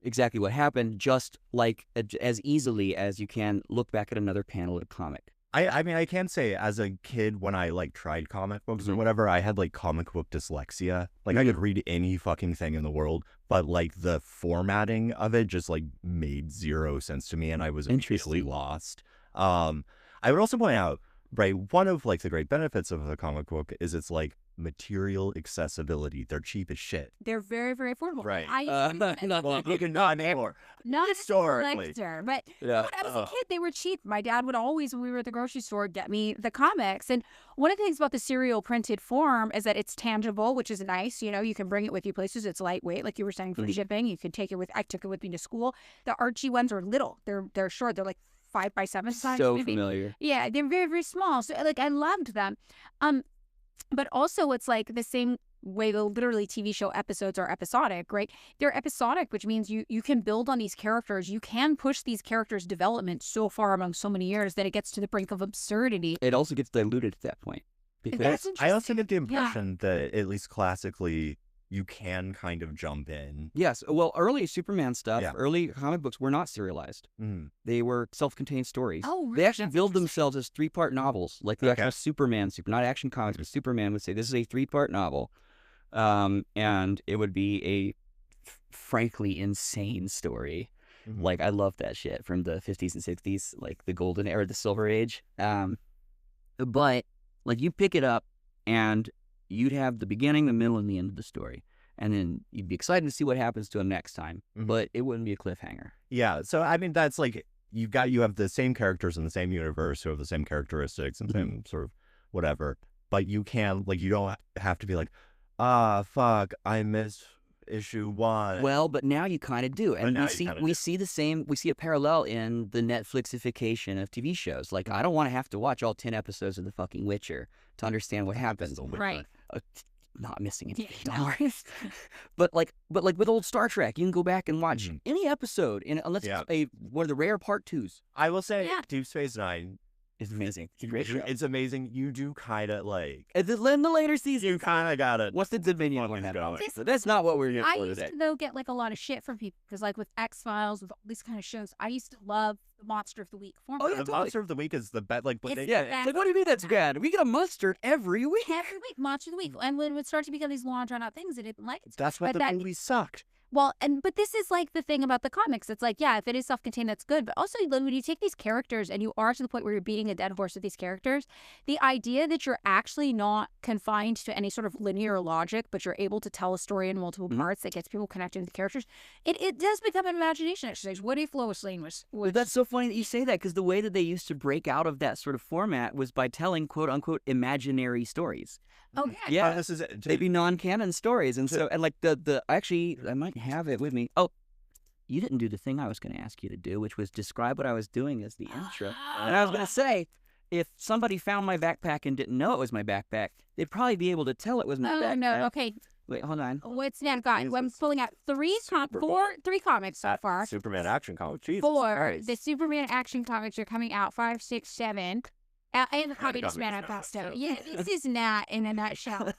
[SPEAKER 3] exactly what happened, just like as easily as you can look back at another panel of a comic.
[SPEAKER 1] I mean, I can say as a kid, when I, like, tried comic books or whatever, I had, like, comic book dyslexia. Like, I could read any fucking thing in the world, but, like, the formatting of it just, like, made zero sense to me, and I was immediately lost. I would also point out, right, one of, like, the great benefits of the comic book is its, like, material accessibility. They're cheap as shit.
[SPEAKER 2] They're very, very affordable.
[SPEAKER 1] Right.
[SPEAKER 2] Not
[SPEAKER 1] anymore.
[SPEAKER 2] Not
[SPEAKER 1] historically.
[SPEAKER 2] But when I was a kid, they were cheap. My dad would always, when we were at the grocery store, get me the comics. And one of the things about the serial printed form is that it's tangible, which is nice. You know, you can bring it with you places. It's lightweight, like you were saying, for shipping. You could take it with. I took it with me to school. The Archie ones are little. They're short. They're like 5x7 size.
[SPEAKER 3] So
[SPEAKER 2] maybe.
[SPEAKER 3] familiar.
[SPEAKER 2] Yeah, they're very, very small. So, like, I loved them. But also, it's like the same way the literally TV show episodes are episodic, right? They're episodic, which means you can build on these characters. You can push these characters' development so far among so many years that it gets to the brink of absurdity.
[SPEAKER 3] It also gets diluted at that point, because
[SPEAKER 1] I also get the
[SPEAKER 2] Yeah.
[SPEAKER 1] impression that at least classically, you can kind of jump in.
[SPEAKER 3] yes, well, early Superman stuff,
[SPEAKER 1] Yeah.
[SPEAKER 3] early comic books were not serialized.
[SPEAKER 1] Mhm.
[SPEAKER 3] They were self-contained stories.
[SPEAKER 2] Oh,
[SPEAKER 3] They
[SPEAKER 2] really?
[SPEAKER 3] actually
[SPEAKER 2] That's
[SPEAKER 3] billed
[SPEAKER 2] interesting.
[SPEAKER 3] themselves as 3-part novels, like the
[SPEAKER 1] Okay.
[SPEAKER 3] actual Superman, not Action Comics, but Superman would say this is a 3-part novel, and it would be a frankly insane story.
[SPEAKER 1] Mhm.
[SPEAKER 3] Like I love that shit from the 50s and 60s, like the golden era, the silver age. But like you pick it up and you'd have the beginning, the middle, and the end of the story. And then you'd be excited to see what happens to him next time.
[SPEAKER 1] Mhm.
[SPEAKER 3] But it wouldn't be a cliffhanger.
[SPEAKER 1] Yeah, so I mean that's like you have the same characters in the same universe who have the same characteristics and same sort of whatever, but you can like you don't have to be like, fuck, I missed issue 1.
[SPEAKER 3] Well, but now you kind of do. And
[SPEAKER 1] now
[SPEAKER 3] we
[SPEAKER 1] you
[SPEAKER 3] see
[SPEAKER 1] kinda
[SPEAKER 3] we
[SPEAKER 1] do.
[SPEAKER 3] see the same, we see a parallel in the Netflixification of TV shows. Like I don't want to have to watch all 10 episodes of The fucking Witcher to understand what happens.
[SPEAKER 2] Right.
[SPEAKER 3] Not missing anything.
[SPEAKER 2] Yeah,
[SPEAKER 3] Don't worry. but like with old Star Trek, you can go back and watch
[SPEAKER 1] Mhm.
[SPEAKER 3] any episode, unless
[SPEAKER 1] Yeah.
[SPEAKER 3] it's one of the rare part 2s.
[SPEAKER 1] I will say
[SPEAKER 2] Yeah.
[SPEAKER 1] Deep Space Nine,
[SPEAKER 3] It's amazing. It's a great show.
[SPEAKER 1] it's amazing. You do kind of like
[SPEAKER 3] In the later season,
[SPEAKER 1] you kind of got it.
[SPEAKER 3] what's the Dominion
[SPEAKER 1] What's
[SPEAKER 3] one?
[SPEAKER 1] going?
[SPEAKER 3] So that's not what we're here
[SPEAKER 2] I
[SPEAKER 3] for
[SPEAKER 2] used
[SPEAKER 3] today.
[SPEAKER 2] to though get like a lot of shit from people because like with X-Files, with all these kind of shows, I used to love the Monster of the Week format.
[SPEAKER 3] Oh, yeah,
[SPEAKER 1] The
[SPEAKER 3] totally.
[SPEAKER 1] Monster of the Week is the best. Like, but
[SPEAKER 2] It's-
[SPEAKER 1] they,
[SPEAKER 3] Yeah, it's like, what do you mean that's bad? We get a mustard every week.
[SPEAKER 2] Every week, Monster of the Week, and when it would start to become these long drawn out things, I didn't like it.
[SPEAKER 1] that's why
[SPEAKER 2] But
[SPEAKER 1] the
[SPEAKER 2] that-
[SPEAKER 1] movie sucked.
[SPEAKER 2] Well, but this is like the thing about the comics. It's like, yeah, if it is self-contained, that's good. But also, when you take these characters and you are to the point where you're beating a dead horse with these characters, the idea that you're actually not confined to any sort of linear logic, but you're able to tell a story in multiple parts that gets people connected to the characters, it does become an imagination exercise. What if Lois Lane was
[SPEAKER 3] Well, that's so funny that you say that because the way that they used to break out of that sort of format was by telling quote unquote imaginary stories.
[SPEAKER 2] okay?
[SPEAKER 3] Yeah,
[SPEAKER 1] This is
[SPEAKER 3] they'd be non-canon stories, and so and like the actually I might have it with me. Oh, you didn't do the thing I was going to ask you to do, which was describe what I was doing as the intro. And I was going to say, if somebody found my backpack and didn't know it was my backpack, they'd probably be able to tell it was my
[SPEAKER 2] Oh
[SPEAKER 3] backpack.
[SPEAKER 2] no, okay.
[SPEAKER 3] Wait, hold on.
[SPEAKER 2] What's now got? I'm pulling out three comics so far.
[SPEAKER 1] Superman action comic. Jesus
[SPEAKER 2] Four.
[SPEAKER 1] Christ.
[SPEAKER 2] The Superman action comics are coming out 5, 6, 7. And the Communist Man
[SPEAKER 1] comics
[SPEAKER 2] I
[SPEAKER 1] now,
[SPEAKER 2] passed out.
[SPEAKER 1] so-
[SPEAKER 2] Yeah, this is not in a nutshell.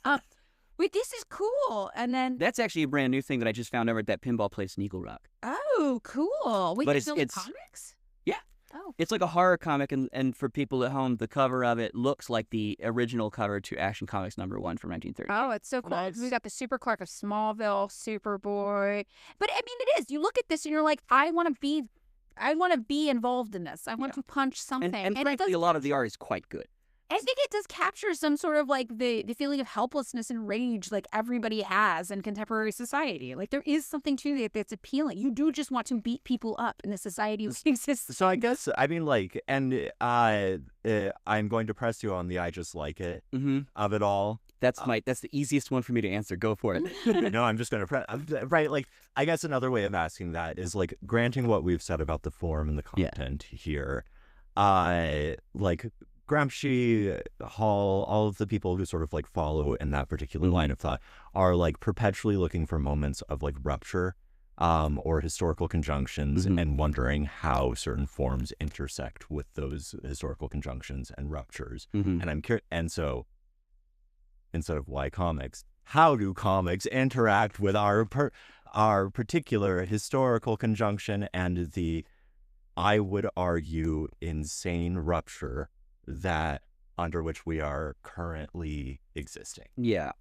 [SPEAKER 2] Wait, this is cool. And then,
[SPEAKER 3] That's actually a brand new thing that I just found over at that pinball place in Eagle Rock.
[SPEAKER 2] oh, cool. Wait,
[SPEAKER 3] But
[SPEAKER 2] there's
[SPEAKER 3] it's-
[SPEAKER 2] no comics?
[SPEAKER 3] Yeah.
[SPEAKER 2] Oh,
[SPEAKER 3] It's like a horror comic, and for people at home, the cover of it looks like the original cover to Action Comics #1 from 1930.
[SPEAKER 2] oh, it's so cool.
[SPEAKER 1] Nice.
[SPEAKER 2] We got the Super Clark of Smallville, Superboy. But I mean, it is. You look at this and you're like, I want to be involved in this. I want to punch something.
[SPEAKER 3] And
[SPEAKER 2] it
[SPEAKER 3] frankly,
[SPEAKER 2] does
[SPEAKER 3] a lot of the art is quite good.
[SPEAKER 2] I think it does capture some sort of like the feeling of helplessness and rage like everybody has in contemporary society. Like there is something to it that's appealing. You do just want to beat people up in the society we exist.
[SPEAKER 1] So I guess I mean like, and I'm going to press you on the I just like it
[SPEAKER 3] Mm-hmm.
[SPEAKER 1] of it all.
[SPEAKER 3] That's the easiest one for me to answer. Go for it.
[SPEAKER 1] No, I'm just going to press right. Like I guess another way of asking that is like granting what we've said about the form and the
[SPEAKER 3] Yeah.
[SPEAKER 1] content here, like Gramsci, Hall, all of the people who sort of like follow in that particular line of thought are like perpetually looking for moments of like rupture, or historical conjunctions,
[SPEAKER 3] Mhm.
[SPEAKER 1] and wondering how certain forms intersect with those historical conjunctions and ruptures.
[SPEAKER 3] Mm-hmm.
[SPEAKER 1] And I'm curious, and so instead of why comics, how do comics interact with our particular historical conjunction and the, I would argue, insane rupture that under which we are currently existing?
[SPEAKER 3] Yeah.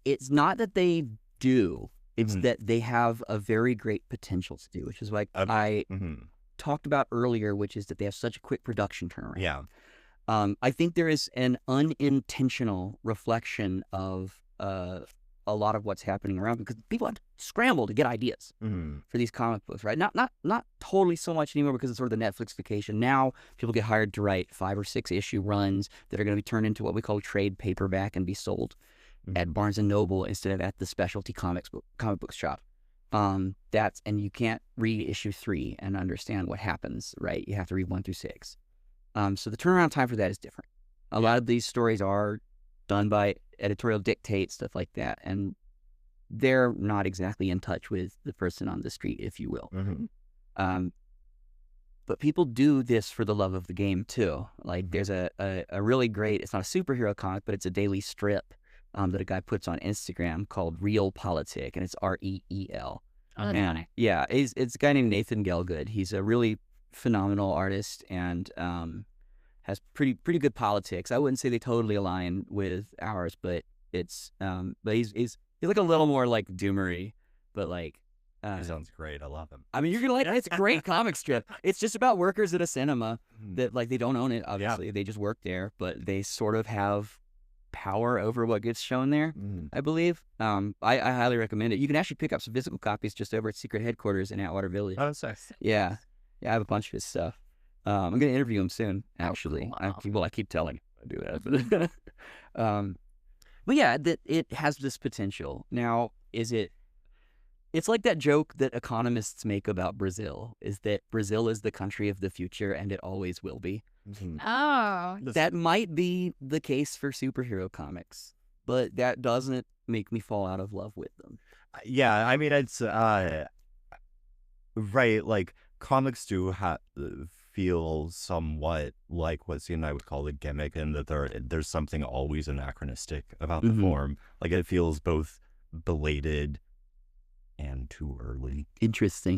[SPEAKER 3] It's not that they do. It's
[SPEAKER 1] Mhm.
[SPEAKER 3] that they have a very great potential to do, which is like I
[SPEAKER 1] Mm-hmm.
[SPEAKER 3] talked about earlier, which is that they have such a quick production turnaround.
[SPEAKER 1] Yeah.
[SPEAKER 3] I think there is an unintentional reflection of a lot of what's happening around because people have to scramble to get ideas
[SPEAKER 1] Mm-hmm.
[SPEAKER 3] for these comic books, right? Not totally so much anymore because it's sort of the Netflixification. Now people get hired to write 5 or 6 issue runs that are going to be turned into what we call trade paperback and be sold at Barnes and Noble instead of at the specialty comic book shop. And you can't read issue 3 and understand what happens, right? You have to read 1 through 6. So the turnaround time for that is different. A lot of these stories are done by editorial dictate, stuff like that, and they're not exactly in touch with the person on the street, if you will.
[SPEAKER 1] Mm-hmm.
[SPEAKER 3] but people do this for the love of the game too. Like there's a really great, it's not a superhero comic, but it's a daily strip that a guy puts on Instagram called Real Politic, and it's REEL.
[SPEAKER 2] Oh, that's
[SPEAKER 3] And
[SPEAKER 2] funny.
[SPEAKER 3] yeah, it's a guy named Nathan Gelgood. He's a really phenomenal artist and has pretty good politics. I wouldn't say they totally align with ours, but it's but he's like a little more like doomery, but like
[SPEAKER 1] He sounds great. I love him.
[SPEAKER 3] I mean, you're gonna like it. It's a great comic strip. It's just about workers at a cinema
[SPEAKER 1] Mhm.
[SPEAKER 3] that like they don't own it. Obviously, they just work there, but they sort of have power over what gets shown there.
[SPEAKER 1] Mm.
[SPEAKER 3] I believe. I highly recommend it. You can actually pick up some physical copies just over at Secret Headquarters in Atwater Village.
[SPEAKER 1] Oh, that's nice.
[SPEAKER 3] Yeah, I have a bunch of his stuff. I'm gonna interview him soon. Actually,
[SPEAKER 2] cool.
[SPEAKER 3] I keep telling him I do that, but yeah, that it has this potential. Now, is it? It's like that joke that economists make about Brazil: is that Brazil is the country of the future, and it always will be.
[SPEAKER 1] Mhm.
[SPEAKER 2] Oh,
[SPEAKER 3] That might be the case for superhero comics, but that doesn't make me fall out of love with them.
[SPEAKER 1] Yeah, I mean, it's right. Like comics do feel somewhat like what C and I would call a gimmick, and that there's something always anachronistic about the
[SPEAKER 3] Mhm.
[SPEAKER 1] form. Like it feels both belated and too early.
[SPEAKER 3] Interesting.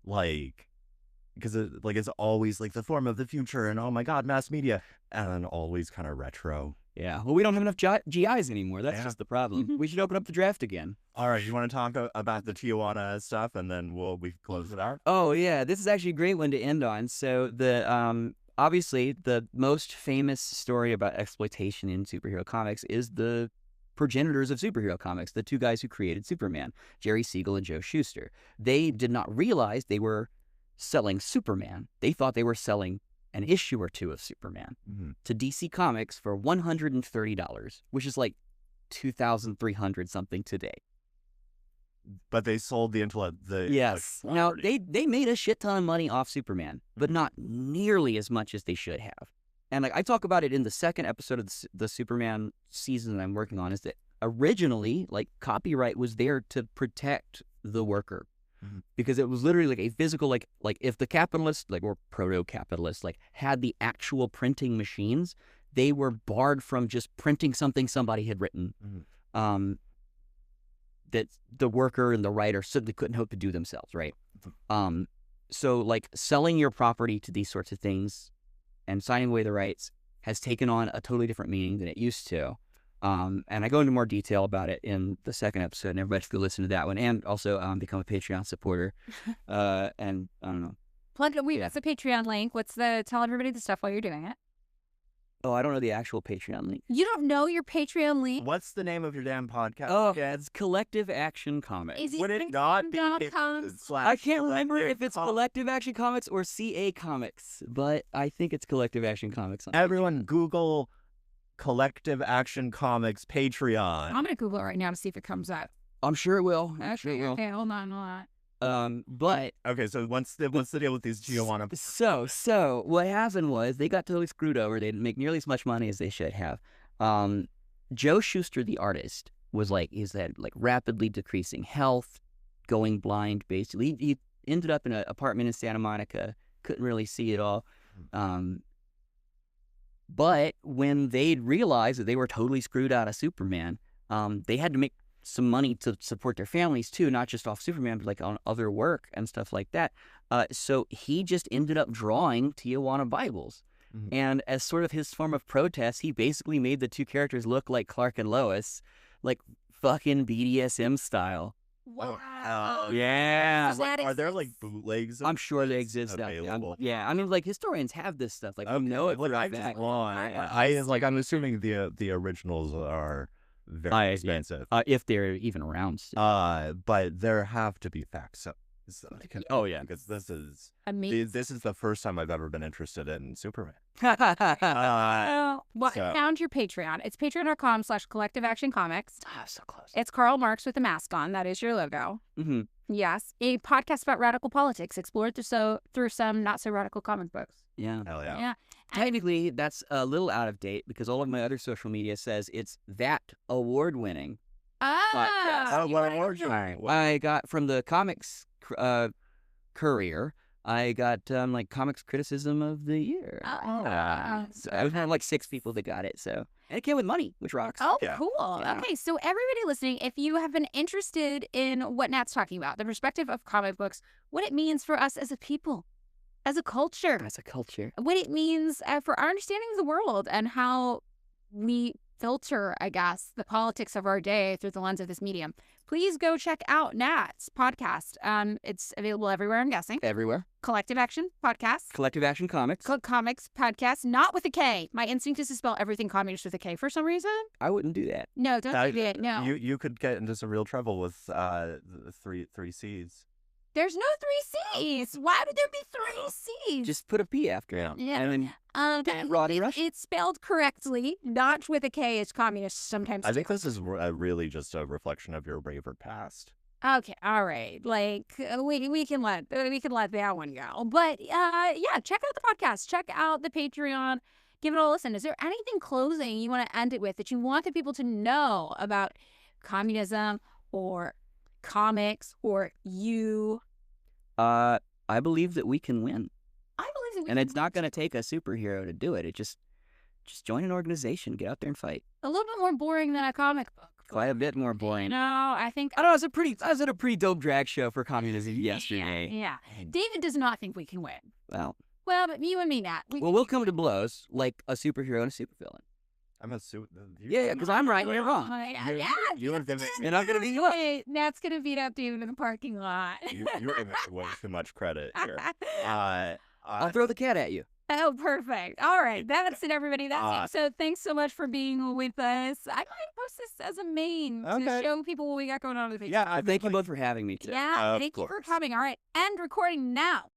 [SPEAKER 1] Like because it's always like the form of the future, and oh my god, mass media, and then always kind of retro.
[SPEAKER 3] Yeah. Well, we don't have enough GIs anymore. That's
[SPEAKER 1] Yeah.
[SPEAKER 3] just the problem.
[SPEAKER 2] Mhm.
[SPEAKER 3] We should open up the draft again.
[SPEAKER 1] All right, you want to talk about the Tijuana stuff, and then we can close it out.
[SPEAKER 3] Oh yeah, this is actually a great one to end on. So the obviously the most famous story about exploitation in superhero comics is the progenitors of superhero comics, the two guys who created Superman, Jerry Siegel and Joe Shuster. They did not realize they were selling Superman. They thought they were selling an issue or two of Superman
[SPEAKER 1] Mhm.
[SPEAKER 3] to DC Comics for $130, which is like 2,300 something today.
[SPEAKER 1] But they sold the intellect.
[SPEAKER 3] Yes. Now they made a shit ton of money off Superman, but not nearly as much as they should have. And like I talk about it in the second episode of the Superman season that I'm working on, is that originally like copyright was there to protect the worker.
[SPEAKER 1] Mhm.
[SPEAKER 3] Because it was literally like a physical, like if the capitalists, like or proto-capitalists, like had the actual printing machines, they were barred from just printing something somebody had written.
[SPEAKER 1] Mhm.
[SPEAKER 3] That the worker and the writer simply couldn't hope to do themselves, right? So like selling your property to these sorts of things and signing away the rights has taken on a totally different meaning than it used to. And I go into more detail about it in the second episode, and everybody should go listen to that one, and also become a Patreon supporter. And I don't know.
[SPEAKER 2] plug it. What's the Patreon link? Tell everybody the stuff while you're doing it.
[SPEAKER 3] Oh, I don't know the actual Patreon link.
[SPEAKER 2] You don't know your Patreon link?
[SPEAKER 1] What's the name of your damn podcast?
[SPEAKER 3] Oh, yeah, it's Collective Action Comics.
[SPEAKER 2] Is
[SPEAKER 1] Would it not be
[SPEAKER 2] patreon.com?
[SPEAKER 3] I can't remember if it's Collective Action Comics or CA Comics, but I think it's Collective Action Comics.
[SPEAKER 1] Everyone, Google Collective Action Comics Patreon.
[SPEAKER 2] I'm gonna Google it right now to see if it comes up.
[SPEAKER 3] I'm sure it will.
[SPEAKER 2] Actually, okay, hold on.
[SPEAKER 3] But
[SPEAKER 1] Okay, so what's the deal with these Tijuana?
[SPEAKER 3] so what happened was they got totally screwed over. They didn't make nearly as much money as they should have. Joe Shuster, the artist, he's had like rapidly decreasing health, going blind. Basically, he ended up in an apartment in Santa Monica. Couldn't really see it all. But when they realized that they were totally screwed out of Superman, they had to make some money to support their families too, not just off Superman, but like on other work and stuff like that. So he just ended up drawing Tijuana Bibles.
[SPEAKER 1] Mhm.
[SPEAKER 3] And as sort of his form of protest, he basically made the two characters look like Clark and Lois, like fucking BDSM style.
[SPEAKER 2] Wow.
[SPEAKER 3] Yeah.
[SPEAKER 2] So that
[SPEAKER 1] Are there like
[SPEAKER 2] exists?
[SPEAKER 1] bootlegs?
[SPEAKER 3] I'm sure they exist out
[SPEAKER 1] available.
[SPEAKER 3] there. Yeah, I mean, like historians have this stuff. Like, we know it.
[SPEAKER 1] Like,
[SPEAKER 3] for a
[SPEAKER 1] I just
[SPEAKER 3] fact.
[SPEAKER 1] want. I'm assuming the originals are very
[SPEAKER 3] Yeah.
[SPEAKER 1] expensive.
[SPEAKER 3] If they're even around. Still.
[SPEAKER 1] But there have to be facts.
[SPEAKER 3] Oh, yeah.
[SPEAKER 1] because this is
[SPEAKER 2] Amazing.
[SPEAKER 1] the first time I've ever been interested in Superman.
[SPEAKER 2] Well,
[SPEAKER 1] so-
[SPEAKER 2] I found your Patreon. It's patreon.com/Collective Action Comics.
[SPEAKER 3] So close.
[SPEAKER 2] It's Karl Marx with a mask on. That is your logo.
[SPEAKER 3] Mm-hmm.
[SPEAKER 2] Yes. A podcast about radical politics explored through some not so radical comic books.
[SPEAKER 3] Yeah.
[SPEAKER 1] Hell yeah.
[SPEAKER 2] Yeah.
[SPEAKER 3] Technically, that's a little out of date because all of my other social media says it's that award-winning.
[SPEAKER 2] Ah.
[SPEAKER 1] Oh, what award you?
[SPEAKER 3] I got from the Comics Courier. I got like comics criticism of the year. So I had like 6 people that got it. So and it came with money, which rocks.
[SPEAKER 2] Oh,
[SPEAKER 1] Yeah.
[SPEAKER 2] cool.
[SPEAKER 3] Yeah.
[SPEAKER 2] Okay, so everybody listening, if you have been interested in what Nat's talking about, the perspective of comic books, what it means for us as a people, as a culture,
[SPEAKER 3] That's a culture.
[SPEAKER 2] what it means for our understanding of the world and how we filter, I guess, the politics of our day through the lens of this medium, please go check out Nat's podcast. It's available everywhere, I'm guessing.
[SPEAKER 3] Everywhere.
[SPEAKER 2] Collective Action Podcast.
[SPEAKER 3] Collective Action Comics.
[SPEAKER 2] Comics Podcast, not with a K. My instinct is to spell everything communist with a K for some reason.
[SPEAKER 3] I wouldn't do that.
[SPEAKER 2] No, don't do it. No.
[SPEAKER 1] You could get into some real trouble with the three C's.
[SPEAKER 2] There's no 3 C's. Why would there be 3 C's?
[SPEAKER 3] Just put a P after it.
[SPEAKER 2] Yeah.
[SPEAKER 3] And then Roddy Rush.
[SPEAKER 2] It's spelled correctly, not with a K as communists sometimes
[SPEAKER 1] I think
[SPEAKER 2] do.
[SPEAKER 1] this is really just a reflection of your braver past.
[SPEAKER 2] Okay, all right. Like we can let that one go. But yeah, check out the podcast. Check out the Patreon. Give it a listen. Is there anything closing you want to end it with that you want the people to know about communism or comics or you?
[SPEAKER 3] I believe that we can win.
[SPEAKER 2] I believe that we
[SPEAKER 3] And
[SPEAKER 2] can
[SPEAKER 3] it's not going to take a superhero to do it. It just join an organization, get out there and fight.
[SPEAKER 2] a little bit more boring than a comic book.
[SPEAKER 3] Quite a bit more boring.
[SPEAKER 2] No, I think
[SPEAKER 3] I don't know. I was at a pretty dope drag show for communism yesterday.
[SPEAKER 2] Yeah. David does not think we can win.
[SPEAKER 3] Well,
[SPEAKER 2] But you and me, Nat.
[SPEAKER 3] we'll come to blows like a superhero and a supervillain.
[SPEAKER 1] I'm a suit.
[SPEAKER 3] Yeah, because I'm right and you're wrong.
[SPEAKER 2] Yeah.
[SPEAKER 1] You and Vivek,
[SPEAKER 3] You're not going to beat you up.
[SPEAKER 2] Hey, Nat's gonna beat up David in the parking lot.
[SPEAKER 1] you're giving way too much credit here.
[SPEAKER 3] I'll throw the cat at you.
[SPEAKER 2] Oh, perfect. All right, that's it, everybody. That's it. So thanks so much for being with us. I might post this as a main to
[SPEAKER 1] Okay.
[SPEAKER 2] show people what we got going on in the page.
[SPEAKER 1] Yeah, I
[SPEAKER 3] Thank you both for having me, too.
[SPEAKER 2] Yeah,
[SPEAKER 1] Of
[SPEAKER 2] thank you for
[SPEAKER 1] course.
[SPEAKER 2] coming. All right, and recording now.